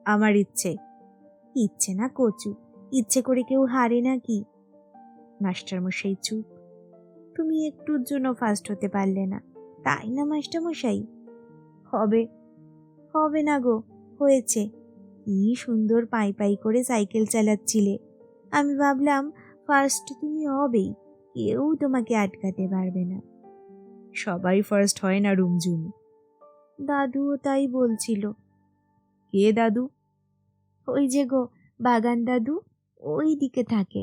A: আমার ইচ্ছে। ইচ্ছে না কচু, ইচ্ছে করে কেউ হারে নাকি? মাস্টারমশাই চুপ। তুমি একটুর জন্য ফার্স্ট হতে পারলে না, তাই না মাস্টারমশাই? হবে। হবে না গো, হয়েছে। কি সুন্দর পাই পাই করে সাইকেল চালাচ্ছিলে, আমি ভাবলাম ফার্স্ট তুমি হবেই, কেউ তোমাকে আটকাতে পারবে না। সবাই ফার্স্ট হয় না রুমঝুম। দাদুও তাই বলছিল। কে দাদু? ওই যে গো, বাগান দাদু, ওই দিকে থাকে।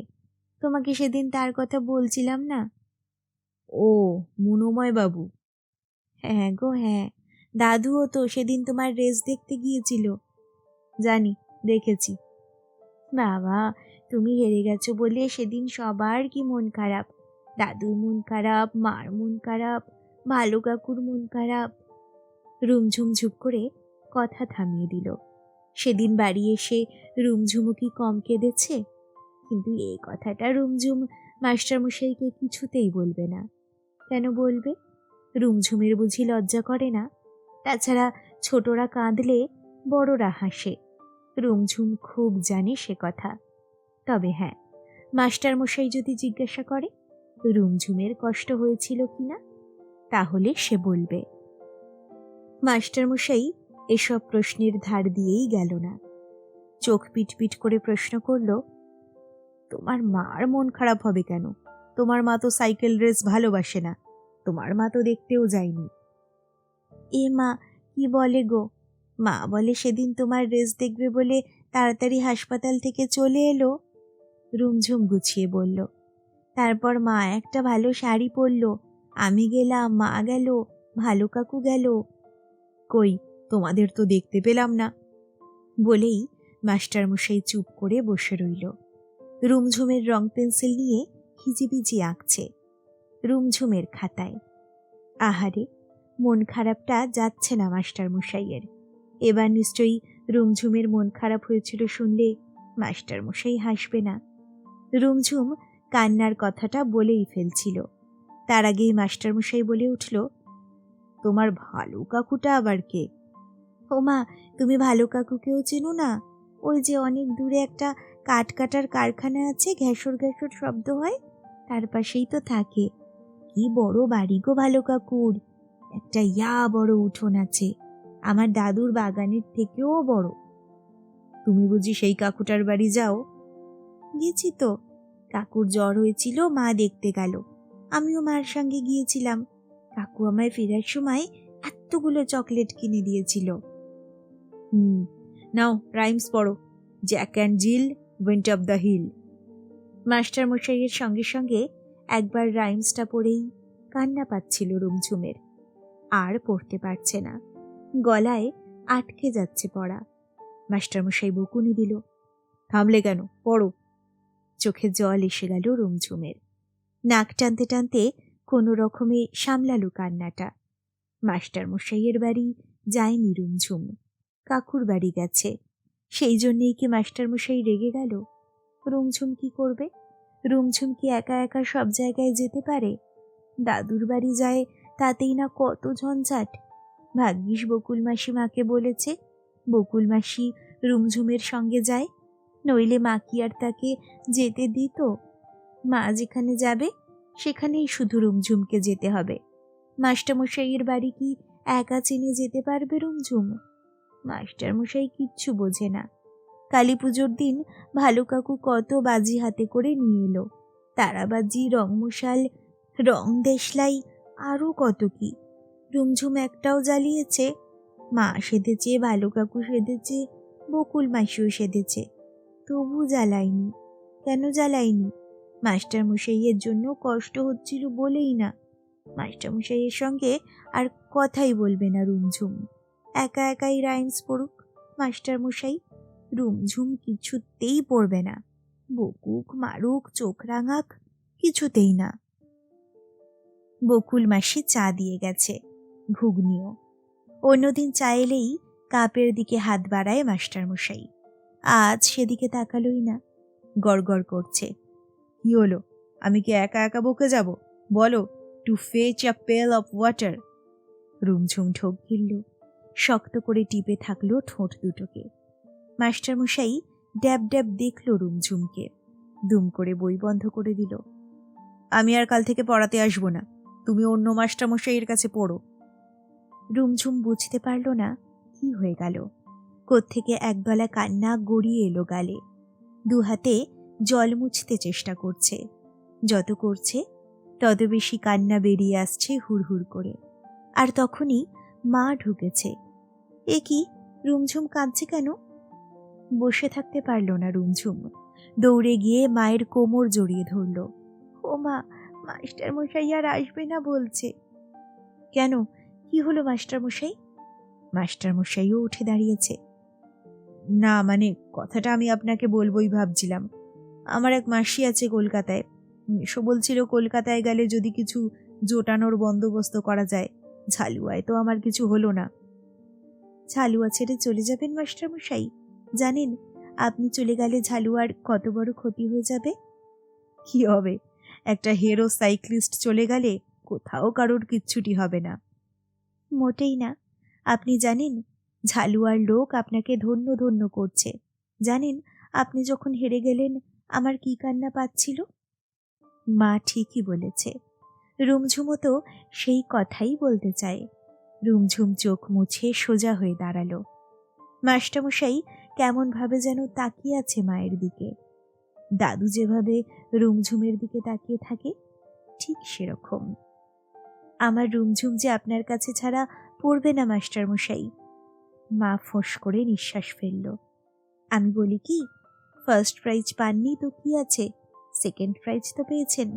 A: তোমাকে সেদিন তার কথা বলছিলাম না। ও, মনোময় বাবু। হ্যাঁ গো হ্যাঁ, দাদুও তো সেদিন তোমার রেস দেখতে গিয়েছিল। জানি, দেখেছি। বাবা, তুমি হেরে গেছো বলে সেদিন সবার কি মন খারাপ। দাদুর মন খারাপ, মার মন খারাপ, ভালো কাকুর মন খারাপ। রুমঝুম ঝুপ করে কথা থামিয়ে দিল। সেদিন বাড়ি এসে রুমঝুমু কি কম কেঁদেছে? কিন্তু এই কথাটা রুমঝুম মাস্টারমশাইকে কিছুতেই বলবে না। কেন বলবে? রুমঝুমের বুঝি লজ্জা করে না? তাছাড়া ছোটরা কাঁদলে বড়রা হাসে। রুমঝুম খুব জানে সে কথা। তবে হ্যাঁ, মাস্টারমশাই যদি জিজ্ঞাসা করে রুমঝুমের কষ্ট হয়েছিল কিনা, তাহলে সে বলবে। মাস্টারমশাই এসব প্রশ্নের ধার দিয়েই গেল না। চোখ পিটপিট করে প্রশ্ন করল, তোমার মার মন খারাপ হবে কেন? তোমার মা তো সাইকেল রেস ভালোবাসে না, তোমার মা তো দেখতেও যায়নি। এ মা, কি বলে গো? মা বলে সেদিন তোমার রেস দেখবে বলে তাড়াতাড়ি হাসপাতাল থেকে চলে এলো। রুমঝুম গুছিয়ে বলল। তারপর মা একটা ভালো শাড়ি পরলো, আমি গেলাম, মা গেল, ভালো কাকু গেল। কই, তোমাদের তো দেখতে পেলাম না। বলেই মাস্টারমশাই চুপ করে বসে রইল। রুমঝুমের রং পেন্সিল নিয়ে হিজিবিজি আঁকছে রুমঝুমের খাতায়। আহারে, মন খারাপটা যাচ্ছে না মাস্টারমশাইয়ের। এবার নিশ্চয়ই রুমঝুমের মন খারাপ হয়েছিল শুনলে মাস্টারমশাই হাসবে না। রুমঝুম কান্নার কথাটা বলেই ফেলছিল, তার আগেই মাস্টারমশাই বলে উঠল, তোমার ভালো কাকুটা আবার কে? ও মা, তুমি ভালো কাকুকেও চেনো না? ওই যে অনেক দূরে একটা কাঠ কাটার কারখানা আছে, ঘ্যাসর ঘ্যাসর শব্দ হয়, তার পাশেই তো থাকে। কি বড় বাড়ি গো ভালো কাকুর! একটা ইয়া বড় উঠোন আছে, আমার দাদুর বাগানের থেকেও বড়। তুমি বুঝি সেই কাকুটার বাড়ি যাও? গেছি তো। কাকুর জ্বর হয়েছিল, মা দেখতে গেল, আমিও মার সঙ্গে গিয়েছিলাম। কাকু আমায় ফেরার সময় এতগুলো চকলেট কিনে দিয়েছিল। নাও রাইমস পড়ো। Jack and Jill went up the hill. মাস্টারমশাইয়ের সঙ্গে সঙ্গে একবার রাইমসটা পড়েই কান্না পাচ্ছিল রুমঝুমের। আর পড়তে পারছে না, গলায় আটকে যাচ্ছে পড়া। মাস্টারমশাই বকুনি দিল, থামলে কেন, পড়ো। চোখে জল এসে গেল রুমঝুমের। নাক টানতে টানতে কোনো রকমে সামলালো কান্নাটা। মাস্টারমশাইয়ের বাড়ি যায়নি রুমঝুম, কাকুর বাড়ি গেছে। সেই জন্যেই কি মাস্টারমশাই রেগে গেল? রুমঝুম কি করবে? রুমঝুম কি একা একা সব জায়গায় যেতে পারে? দাদুর বাড়ি যায়, তাতেই না কত ঝঞ্ঝাট। ভাগ্যিস বকুল মাসি মাকে বলেছে, বকুল মাসি রুমঝুমের সঙ্গে যায়, নইলে মা কি আর তাকে যেতে দিত? মা যেখানে যাবে সেখানেই শুধু রুমঝুমকে যেতে হবে। মাস্টারমশাইয়ের বাড়ি কি একা চিনে যেতে পারবে রুমঝুম? মাস্টারমশাই কিচ্ছু বোঝে না। কালী পুজোর দিন ভালো কাকু কত বাজি হাতে করে নিয়ে এলো, তারাবাজি, রং মশাল, রং দেশলাই, আরও কত কি। রুমঝুম একটাও জ্বালিয়েছে? মা সেধেছে, ভালো কাকু সেধেছে, বকুল মাসিও সেধেছে, তবু জ্বালায়নি। কেন জ্বালায়নি? মাস্টারমশাইয়ের জন্য কষ্ট হচ্ছিল বলেই না। মাস্টারমশাইয়ের সঙ্গে আর কথাই বলবে না রুমঝুম। একা একাই রাইমস পড়ুক মাস্টারমশাই, রুমঝুম কিছুতেই পড়বে না। বকুক, মারুক, চোখ রাঙাক, কিছুতেই না। বকুল মাসি চা দিয়ে গেছে, ঘুগনিও। অন্যদিন চা এলেই কাপের দিকে হাত বাড়ায় মাস্টারমশাই। আজ সেদিকে তাকালোই না, গড়গড় করছে। কি হলো, আমি কি একা একা বকে যাব? বলো, টু ফেচ আ পেল অফ ওয়াটার। রুমঝুম ঢোক গিলল, শক্ত করে টিপে থাকলো ঠোঁট দুটোকে। মাস্টারমশাই ড্যাব ড্যাব দেখল রুমঝুমকে, দুম করে বই বন্ধ করে দিল। আমি আর কাল থেকে পড়াতে আসবো না, তুমি অন্য মাস্টারমশাইয়ের কাছে পড়ো। রুমঝুম বুঝতে পারল না কি হয়ে গেল। কোত্থেকে একবেলা কান্না গড়িয়ে এলো গালে। দু হাতে জল মুছতে চেষ্টা করছে, যত করছে তত বেশি কান্না বেরিয়ে আসছে হুড়হুড় করে। আর তখনই মা ঢুকেছে। এ কি, রুমঝুম কাঁদছে কেন? বসে থাকতে পারল না রুমঝুম, দৌড়ে গিয়ে মায়ের কোমর জড়িয়ে ধরল। ও মা, মাস্টার মশাই আর আসবে না বলছে। কেন, কি হলো মাস্টার মশাই? মাস্টার মশাইও উঠে দাঁড়িয়েছে। না মানে, কথাটা আমি আপনাকে বলবোই ভাবছিলাম। আমার এক মাসি আছে কলকাতায়, এসো বলছিল কলকাতায় গেলে যদি কিছু জোটানোর বন্দোবস্ত করা যায়। ঝালুয়ায় তো আমার কিছু হলো না। ঝালুয়া ছেড়ে চলে যাবেন মাস্টার মশাই? জানেন আপনি চলে গেলে ঝালুয়ার কত বড় ক্ষতি হয়ে যাবে? কি হবে, একটা হিরো সাইক্লিস্ট চলে গেলে কোথাও কারোর কিচ্ছুটি হবে না। মোটেই না। আপনি জানেন ঝালুয়ার লোক আপনাকে ধন্য ধন্য করছে। জানেন আপনি যখন হেরে গেলেন আমার কি কান্না পাচ্ছিল। মা ঠিকই বলেছে। রুমঝুমও তো সেই কথাই বলতে চায়। রুমঝুম চোখ মুছে সোজা হয়ে দাঁড়ালো। মাস্টারমশাই কেমন ভাবে যেন তাকিয়ে আছে মায়ের দিকে। দাদু যেভাবে রুমঝুমের দিকে তাকিয়ে থাকে ঠিক সেরকম। আমার রুমঝুম যে আপনার কাছে ছাড়া পড়বে না মাস্টারমশাই। মা ফোঁস করে নিঃশ্বাস ফেলল। আমি বলি কি, ফার্স্ট প্রাইজ পাননি তো কি আছে, সেকেন্ড প্রাইজ তো পেয়েছেন।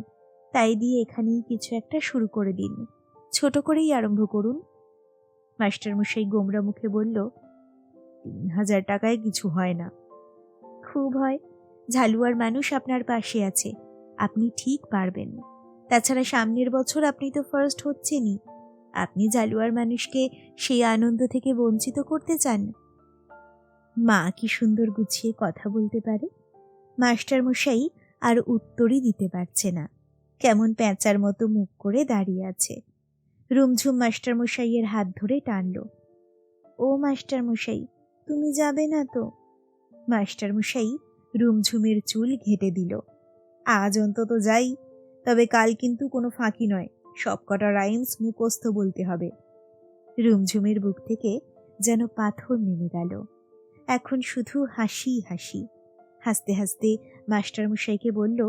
A: তাই দিয়ে এখানেই কিছু একটা শুরু করে দিন, ছোট করেই আরম্ভ করুন। মাস্টারমশাই গোমরা মুখে বলল, ৩,০০০ টাকায় কিছু হয় না। খুব হয়। ঝালুয়ার মানুষ আপনার পাশে আছে, আপনি ঠিক পারবেন। তাছাড়া সামনের বছর আপনি তো ফার্স্ট হচ্ছেনই। আপনি ঝালুয়ার মানুষকে সেই আনন্দ থেকে বঞ্চিত করতে চান? মা কি সুন্দর গুছিয়ে কথা বলতে পারে। মাস্টারমশাই আর উত্তরই দিতে পারছে না, কেমন প্যাঁচার মতো মুখ করে দাঁড়িয়ে আছে। রুমঝুম মাস্টারমশাইয়ের হাত ধরে টানল। ও মাস্টারমশাই, তুমি যাবে না তো? মাস্টারমশাই রুমঝুমের চুল ঘেঁটে দিল। আজ অন্তত যাই, তবে কাল কিন্তু কোনো ফাঁকি নয়, সব কটা রাইমস মুখস্থ বলতে হবে। রুমঝুমের বুক থেকে যেন পাথর নেমে গেল। এখন শুধু হাসি হাসি। হাসতে হাসতে মাস্টারমশাইকে বলল,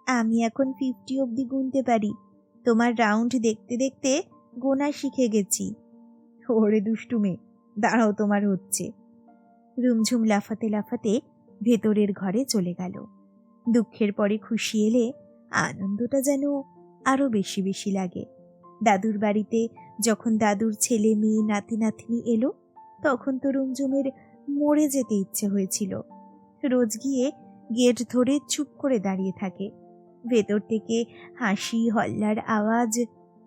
A: আমি এখন 50 অবধি গুনতে পারি। তোমার রাউন্ড দেখতে দেখতে গোনা শিখে গেছি। ওরে দুষ্টু মেয়ে, দাঁড়াও, তোমার হচ্ছে। রুমঝুম লাফাতে লাফাতে ভেতরের ঘরে চলে গেল। দুঃখের পরে খুশি এলে আনন্দটা যেন আরো বেশি বেশি লাগে। দাদুর বাড়িতে যখন দাদুর ছেলে মেয়ে নাতি নাতনি এলো, তখন তো রুমঝুমের মরে যেতে ইচ্ছে হয়েছিল। রোজ গিয়ে গেট ধরে চুপ করে দাঁড়িয়ে থাকে। ভেতর থেকে হাসি হল্লার আওয়াজ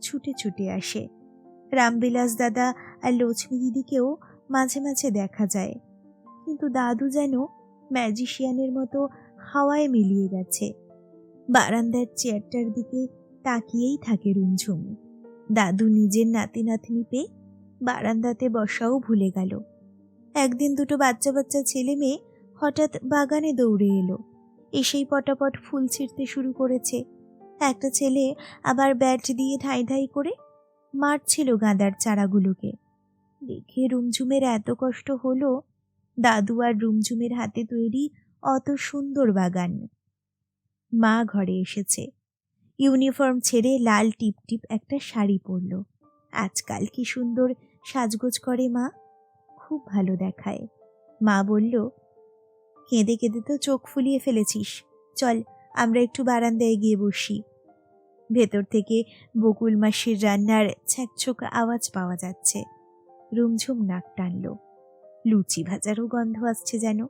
A: ছুটে ছুটে আসে। রামবিলাস দাদা আর লক্ষ্মী দিদিকেও মাঝে মাঝে দেখা যায়, কিন্তু দাদু যেন ম্যাজিশিয়ানের মতো হাওয়ায় মিলিয়ে গেছে। বারান্দার চেয়ারটার দিকে তাকিয়েই থাকে রুমঝুম। দাদু নিজের নাতি নাতনি পেয়ে বারান্দাতে বসাও ভুলে গেল। একদিন দুটো বাচ্চা বাচ্চা ছেলে মেয়ে হঠাৎ বাগানে দৌড়ে এলো, এসেই পটাপট ফুল ছিঁড়তে শুরু করেছে। একটা ছেলে আবার ব্যাট দিয়ে ধাই ধাই করে মারছিল গাঁদার চারাগুলোকে। দেখে রুমঝুমের এত কষ্ট হলো। দাদু আর রুমঝুমের হাতে তৈরি অত সুন্দর বাগান। মা ঘরে এসেছে, ইউনিফর্ম ছেড়ে লাল টিপটিপ একটা শাড়ি পরল। আজকাল কি সুন্দর সাজগোজ করে মা, খুব ভালো দেখায়। মা বলল, কেঁদে কেঁদে তো চোখ ফুলিয়ে ফেলেছিস, চল আমরা একটু বারান্দায় গিয়ে বসি। ভেতর থেকে বকুল মাসির রান্নার ছ্যাঁকছোক আওয়াজ পাওয়া যাচ্ছে। রুমঝুম নাক টানল। লুচি ভাজারও গন্ধ আসছে যেন।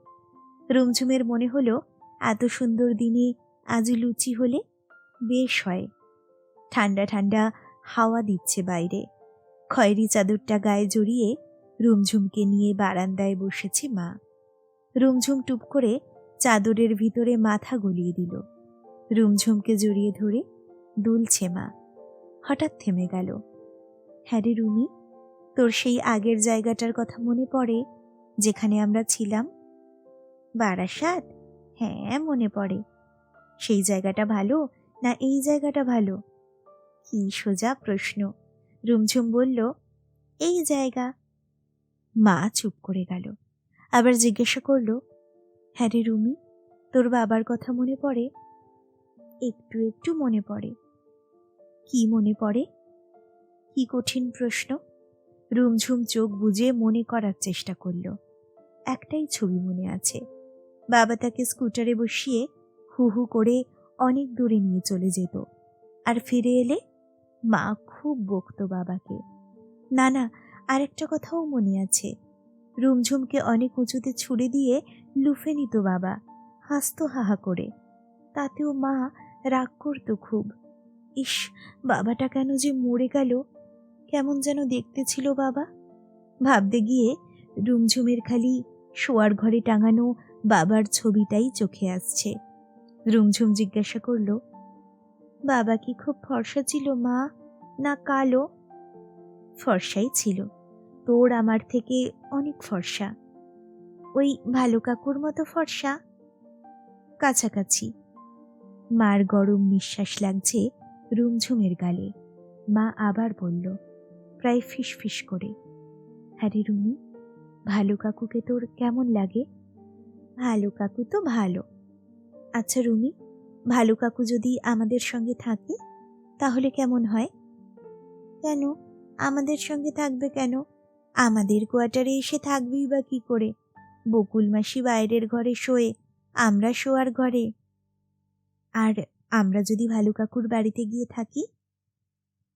A: রুমঝুমের মনে হলো এত সুন্দর দিনে আজ লুচি হলে বেশ হয়। ঠান্ডা ঠান্ডা হাওয়া দিচ্ছে বাইরে। খয়েরি চাদরটা গায়ে জড়িয়ে রুমঝুমকে নিয়ে বারান্দায় বসেছে মা। রুমঝুম টুপ করে চাদরের ভিতরে মাথা গলিয়ে দিল। রুমঝুমকে জড়িয়ে ধরে দুলছে মা। হঠাৎ থেমে গেল। হ্যাঁ রে রুমি, তোর সেই আগের জায়গাটার কথা মনে পড়ে যেখানে আমরা ছিলাম? বারাসাত? হ্যাঁ মনে পড়ে। সেই জায়গাটা ভালো না এই জায়গাটা ভালো? কি সোজা প্রশ্ন। রুমঝুম বলল, এই জায়গা। মা চুপ করে গেল। আবার জিজ্ঞাসা করল, হ্যাঁ রে রুমি, তোর বাবার কথা মনে পড়ে? একটু একটু মনে পড়ে। কি মনে পড়ে? কি কঠিন প্রশ্ন। রুমঝুম চোখ বুজে মনে করার চেষ্টা করল। একটাই ছবি মনে আছে, বাবা তাকে স্কুটারে বসিয়ে হু হু করে অনেক দূরে নিয়ে চলে যেত। আর ফিরে এলে মা খুব বকতো বাবাকে। না না, আর একটা কথাও মনে আছে, রুমঝুমকে অনেক উঁচুতে ছুড়ে দিয়ে লুফে নিত বাবা, হাসতো হাহা করে। তাতেও মা রাগ করতো খুব। ইস, বাবাটা কেন যে মরে গেল, কেমন যেন দেখতে ছিল বাবা। ভাবতে গিয়ে রুমঝুমের খালি শোয়ার ঘরে টাঙানো বাবার ছবিটাই চোখে আসছে। রুমঝুম জিজ্ঞাসা করল, বাবা কি খুব ফর্সা ছিল মা, না কালো? ফর্সাই ছিল, তোর আমার থেকে অনেক ফর্সা। ওই ভালো কাকুর মতো ফর্সা? কাছাকাছি। মার গরম নিঃশ্বাস লাগছে রুমঝুমের গালে। মা আবার বলল, প্রায় ফিস ফিস করে, হ্যাঁ রে রুমি, ভালো কাকুকে তোর কেমন লাগে? ভালো কাকু তো ভালো। আচ্ছা রুমি, ভালো কাকু যদি আমাদের সঙ্গে থাকে তাহলে কেমন হয়? কেন আমাদের সঙ্গে থাকবে কেন? আমাদের কোয়ার্টারে এসে থাকবেই বা কি করে? বকুল মাসি বাইরের ঘরে শোয়ে, আমরা শোয়ার ঘরে। আর আমরা যদি ভালু কাকুর বাড়িতে গিয়ে থাকি?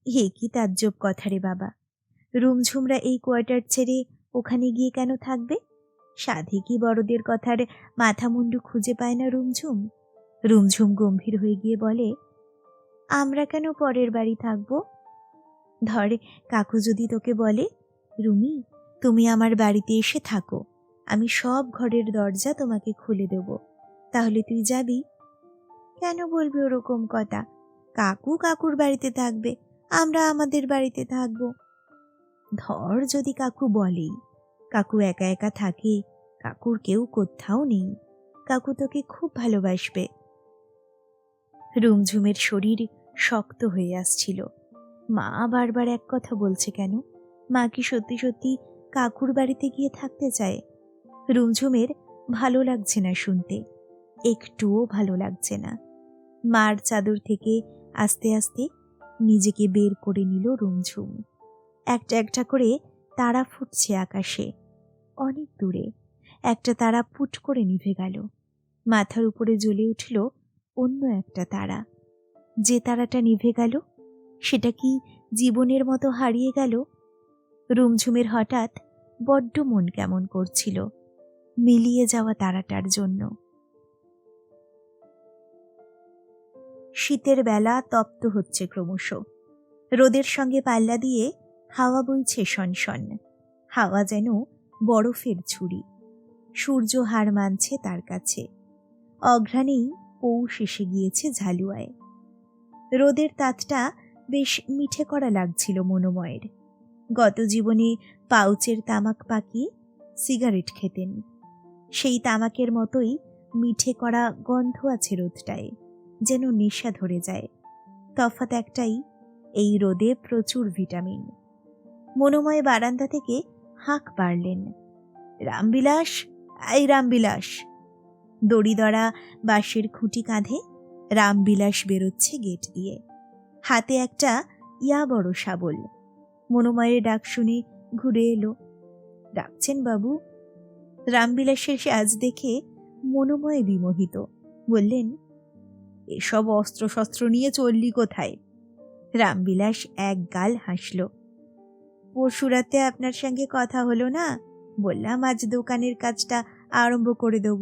A: হে কি তাজ্জব কথা রে বাবা! রুমঝুমরা এই কোয়ার্টার ছেড়ে ওখানে গিয়ে কেন থাকবে? সাধে কি বড়দের কথার মাথা মুন্ডু খুঁজে পায় না রুমঝুম? রুমঝুম গম্ভীর হয়ে গিয়ে বলে, আমরা কেন পরের বাড়ি থাকবো? ধরে কাকু যদি তোকে বলে, রুমি তুমি আমার বাড়িতে এসে থাকো, আমি সব ঘরের দরজা তোমাকে খুলে দেব, তাহলে তুই যাবি? কেন বলবি ওরকম কথা? কাকু কাকুর বাড়িতে থাকবে, আমরা আমাদের বাড়িতে থাকবো। ধর যদি কাকু বলেই, কাকু একা একা থাকে, কাকুর কেউ কোথাও নেই, কাকু তোকে খুব ভালোবাসবে। রুমঝুমের শরীর শক্ত হয়ে আসছিল। মা বারবার এক কথা বলছে কেন? মা কি সত্যি সত্যি কাকুর বাড়িতে গিয়ে থাকতে চায়? রুমঝুমের ভালো লাগছে না শুনতে, একটুও ভালো লাগছে না। মার চাদর থেকে আস্তে আস্তে নিজেকে বের করে নিল রুমঝুম। একটা একটা করে তারা ফুটছে আকাশে, অনেক দূরে। একটা তারা ফুট করে নিভে গেল। মাথার উপরে জ্বলে উঠল অন্য একটা তারা। যে তারাটা নিভে গেল সেটা কি জীবনের মতো হারিয়ে গেল? রুমঝুমের হঠাৎ বড্ড মন কেমন করছিল মিলিয়ে যাওয়া তারাটার জন্য। শীতের বেলা তপ্ত হচ্ছে ক্রমশ। রোদের সঙ্গে পাল্লা দিয়ে হাওয়া বইছে শনশন। হাওয়া যেন বরফের ছুরি। সূর্য হার মানছে তার কাছে। অঘ্রাণেই পৌষ এসে গিয়েছে ঝালুয়ায়। রোদের তাতটা বেশ মিঠে করা লাগছিল মনোময়ের। গত জীবনে পাউচের তামাক পাকিয়ে সিগারেট খেতেন, সেই তামাকের মতোই মিঠে করা গন্ধ আছে রোদটায়, যেন নেশা ধরে যায়। তফাৎ একটাই, এই রোদে প্রচুর ভিটামিন। মনোময় বারান্দা থেকে হাঁক পারলেন, রামবিলাস, এই রামবিলাস। দড়িদড়া বাঁশের খুঁটি কাঁধে রামবিলাস বেরোচ্ছে গেট দিয়ে, হাতে একটা ইয়া বড় শাবল। মনোময়ের ডাক শুনে ঘুরে এলো। ডাকছেন বাবু? রামবিলাসের সাজ দেখে মনোময় বিমোহিত। বললেন, এসব অস্ত্র শস্ত্র নিয়ে চললি কোথায়? রামবিলাস এক গাল হাসল। পরশু রাতে আপনার সঙ্গে কথা হলো না, বললাম আজ দোকানের কাজটা আরম্ভ করে দেব।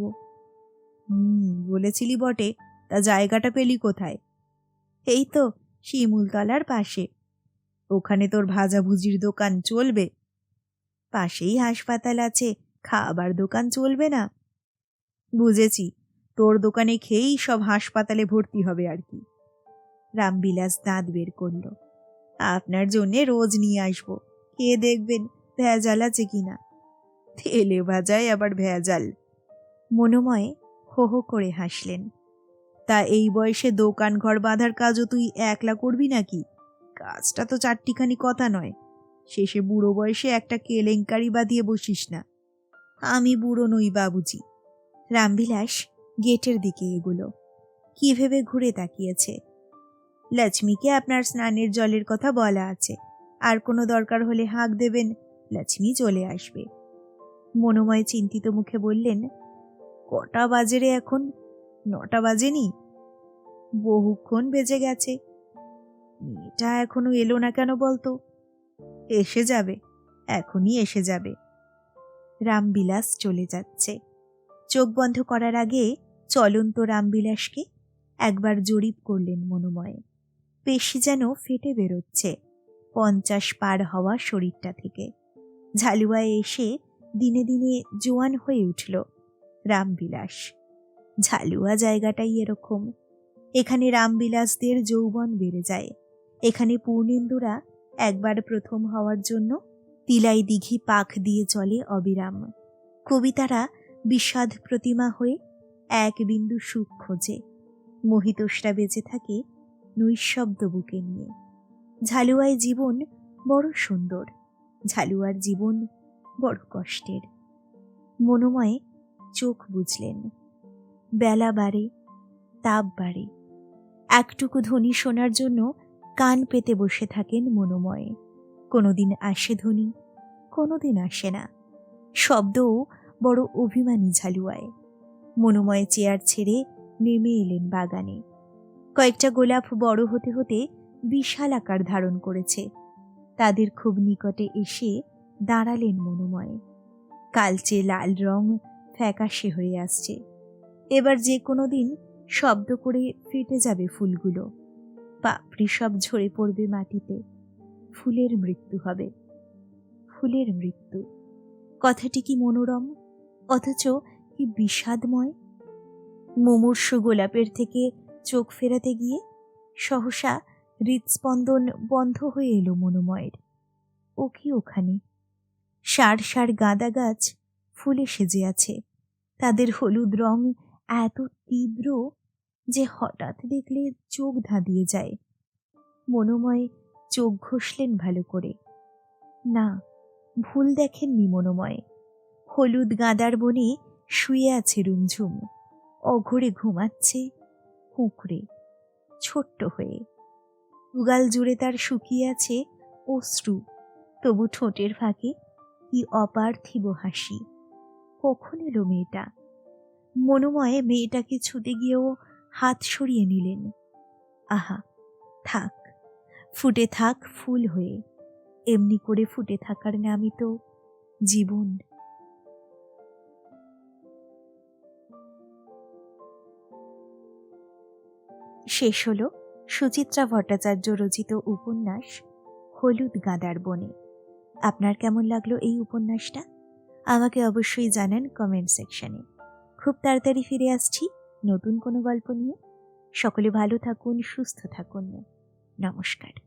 A: বলেছিলি বটে, তা জায়গাটা পেলি কোথায়? এই তো শিমুলতলার পাশে। ওখানে তোর ভাজাভুজির দোকান চলবে? পাশেই হাসপাতাল আছে, খাবার দোকান চলবে না? বুঝেছি, তোর দোকানে খেয়েই সব হাসপাতালে ভর্তি হবে আর কি। রামবিলাস দাঁত বের করল। আপনার জন্যে রোজ নিয়ে আসবো, খেয়ে দেখবেন ভেজাল আছে কিনা। তেলে ভাজায় আবার ভেজাল। মনোময় হো হো করে হাসলেন। তা এই বয়সে দোকান ঘর বাঁধার কাজও তুই একলা করবি নাকি? কাজটা তো চারটিখানি কথা নয়, শেষে বুড়ো বয়সে একটা কেলেঙ্কারি বাঁধিয়ে বসিস না। আমি বুড়ো নই বাবুজি। রামবিলাস গেটের দিকে এগুলো, কি ভেবে ঘুরে তাকিয়েছে। লক্ষ্মীকে আপনার স্নানের জলের কথা বলা আছে, আর কোনো দরকার হলে হাঁক দেবেন, লক্ষ্মী চলে আসবে। মনোময় চিন্তিত মুখে বললেন, কটা বাজে রে এখন? 9টা বাজেনি? বহুক্ষণ বেজে গেছে। মেয়েটা এখনো এলো না কেন বলতো? এসে যাবে, এখনই এসে যাবে। রামবিলাস চলে যাচ্ছে। চোখ বন্ধ করার আগে চলন্ত রামবিলাসকে একবার জরিপ করলেন মনোময়। পেশি যেন ফেটে বেরোচ্ছে 50 পার হওয়া শরীরটা থেকে। ঝালুয়ায় এসে দিনে দিনে জোয়ান হয়ে উঠল রামবিলাস। ঝালুয়া জায়গাটাই এরকম। এখানে রামবিলাসদের যৌবন বেড়ে যায়। এখানে পূর্ণেন্দুরা একবার প্রথম হওয়ার জন্য তিলাই দিঘি পাখ দিয়ে চলে অবিরাম। কবিতারা বিষাদ প্রতিমা হয়ে এক বিন্দু সুখ খোঁজে। মোহিতোষরা বেঁচে থাকে নৈঃশব্দ বুকে নিয়ে। ঝালুয়ায় জীবন বড় সুন্দর, ঝালুয়ার জীবন বড় কষ্টের। মনোময় চোখ বুঝলেন। বেলা বাড়ে, তাপ বাড়ে। একটুকু ধ্বনি শোনার জন্য কান পেতে বসে থাকেন মনোময়। কোনোদিন আসে ধ্বনি, কোনোদিন আসে না। শব্দও বড় অভিমানী ঝালুয়ায়। মনোময় চেয়ার ছেড়ে নেমে এলেন বাগানে। কয়েকটা গোলাপ বড় হতে হতে বিশাল আকার ধারণ করেছে। তাদের খুব নিকটে এসে দাঁড়ালেন মনোময়। কালচে লাল রং ফ্যাকাশে হয়ে আসছে। এবার যে কোনো দিন শব্দ করে ফেটে যাবে ফুলগুলো। পাপড়ি সব ঝরে পড়বে মাটিতে। ফুলের মৃত্যু হবে, ফুলের মৃত্যু। কথাটি কি মনোরম, অথচ কি বিষাদময়। মুমূর্ষু গোলাপের থেকে চোখ ফেরাতে গিয়ে সহসা হৃৎস্পন্দন বন্ধ হয়ে এলো মনোময়ের। ও কি ওখানে? সার সার গাঁদা গাছ ফুলে সেজে আছে। তাদের হলুদ রং এত তীব্র যে হঠাৎ দেখলে চোখ ধাঁধিয়ে যায়। মনোময় চোখ ঘষলেন ভালো করে। না, ভুল দেখেননি মনোময়। হলুদ গাঁদার বনে শুয়ে আছে রুমঝুম। অঘরে ঘুমাচ্ছে কুঁকড়ে, ছোট্ট হয়ে। উগাল জুড়ে তার শুকিয়ে আছে অশ্রু, তবু ঠোঁটের ফাঁকে কি অপার্থিব হাসি। কখন এলো মেয়েটা? মনোময় মেয়েটাকে ছুতে গিয়েও হাত সরিয়ে নিলেন। আহা, থাক, ফুটে থাক ফুল হয়ে। এমনি করে ফুটে থাকার নামই তো জীবন। শেষ হল সুচিত্রা ভট্টাচার্য রচিত উপন্যাস হলুদ গাঁদার বনে। আপনার কেমন লাগলো এই উপন্যাসটা? আমাকে অবশ্যই জানান কমেন্ট সেকশনে। খুব তাড়াতাড়ি ফিরে আসছি নতুন কোনো গল্প নিয়ে। সকলে ভালো থাকুন, সুস্থ থাকুন। নমস্কার।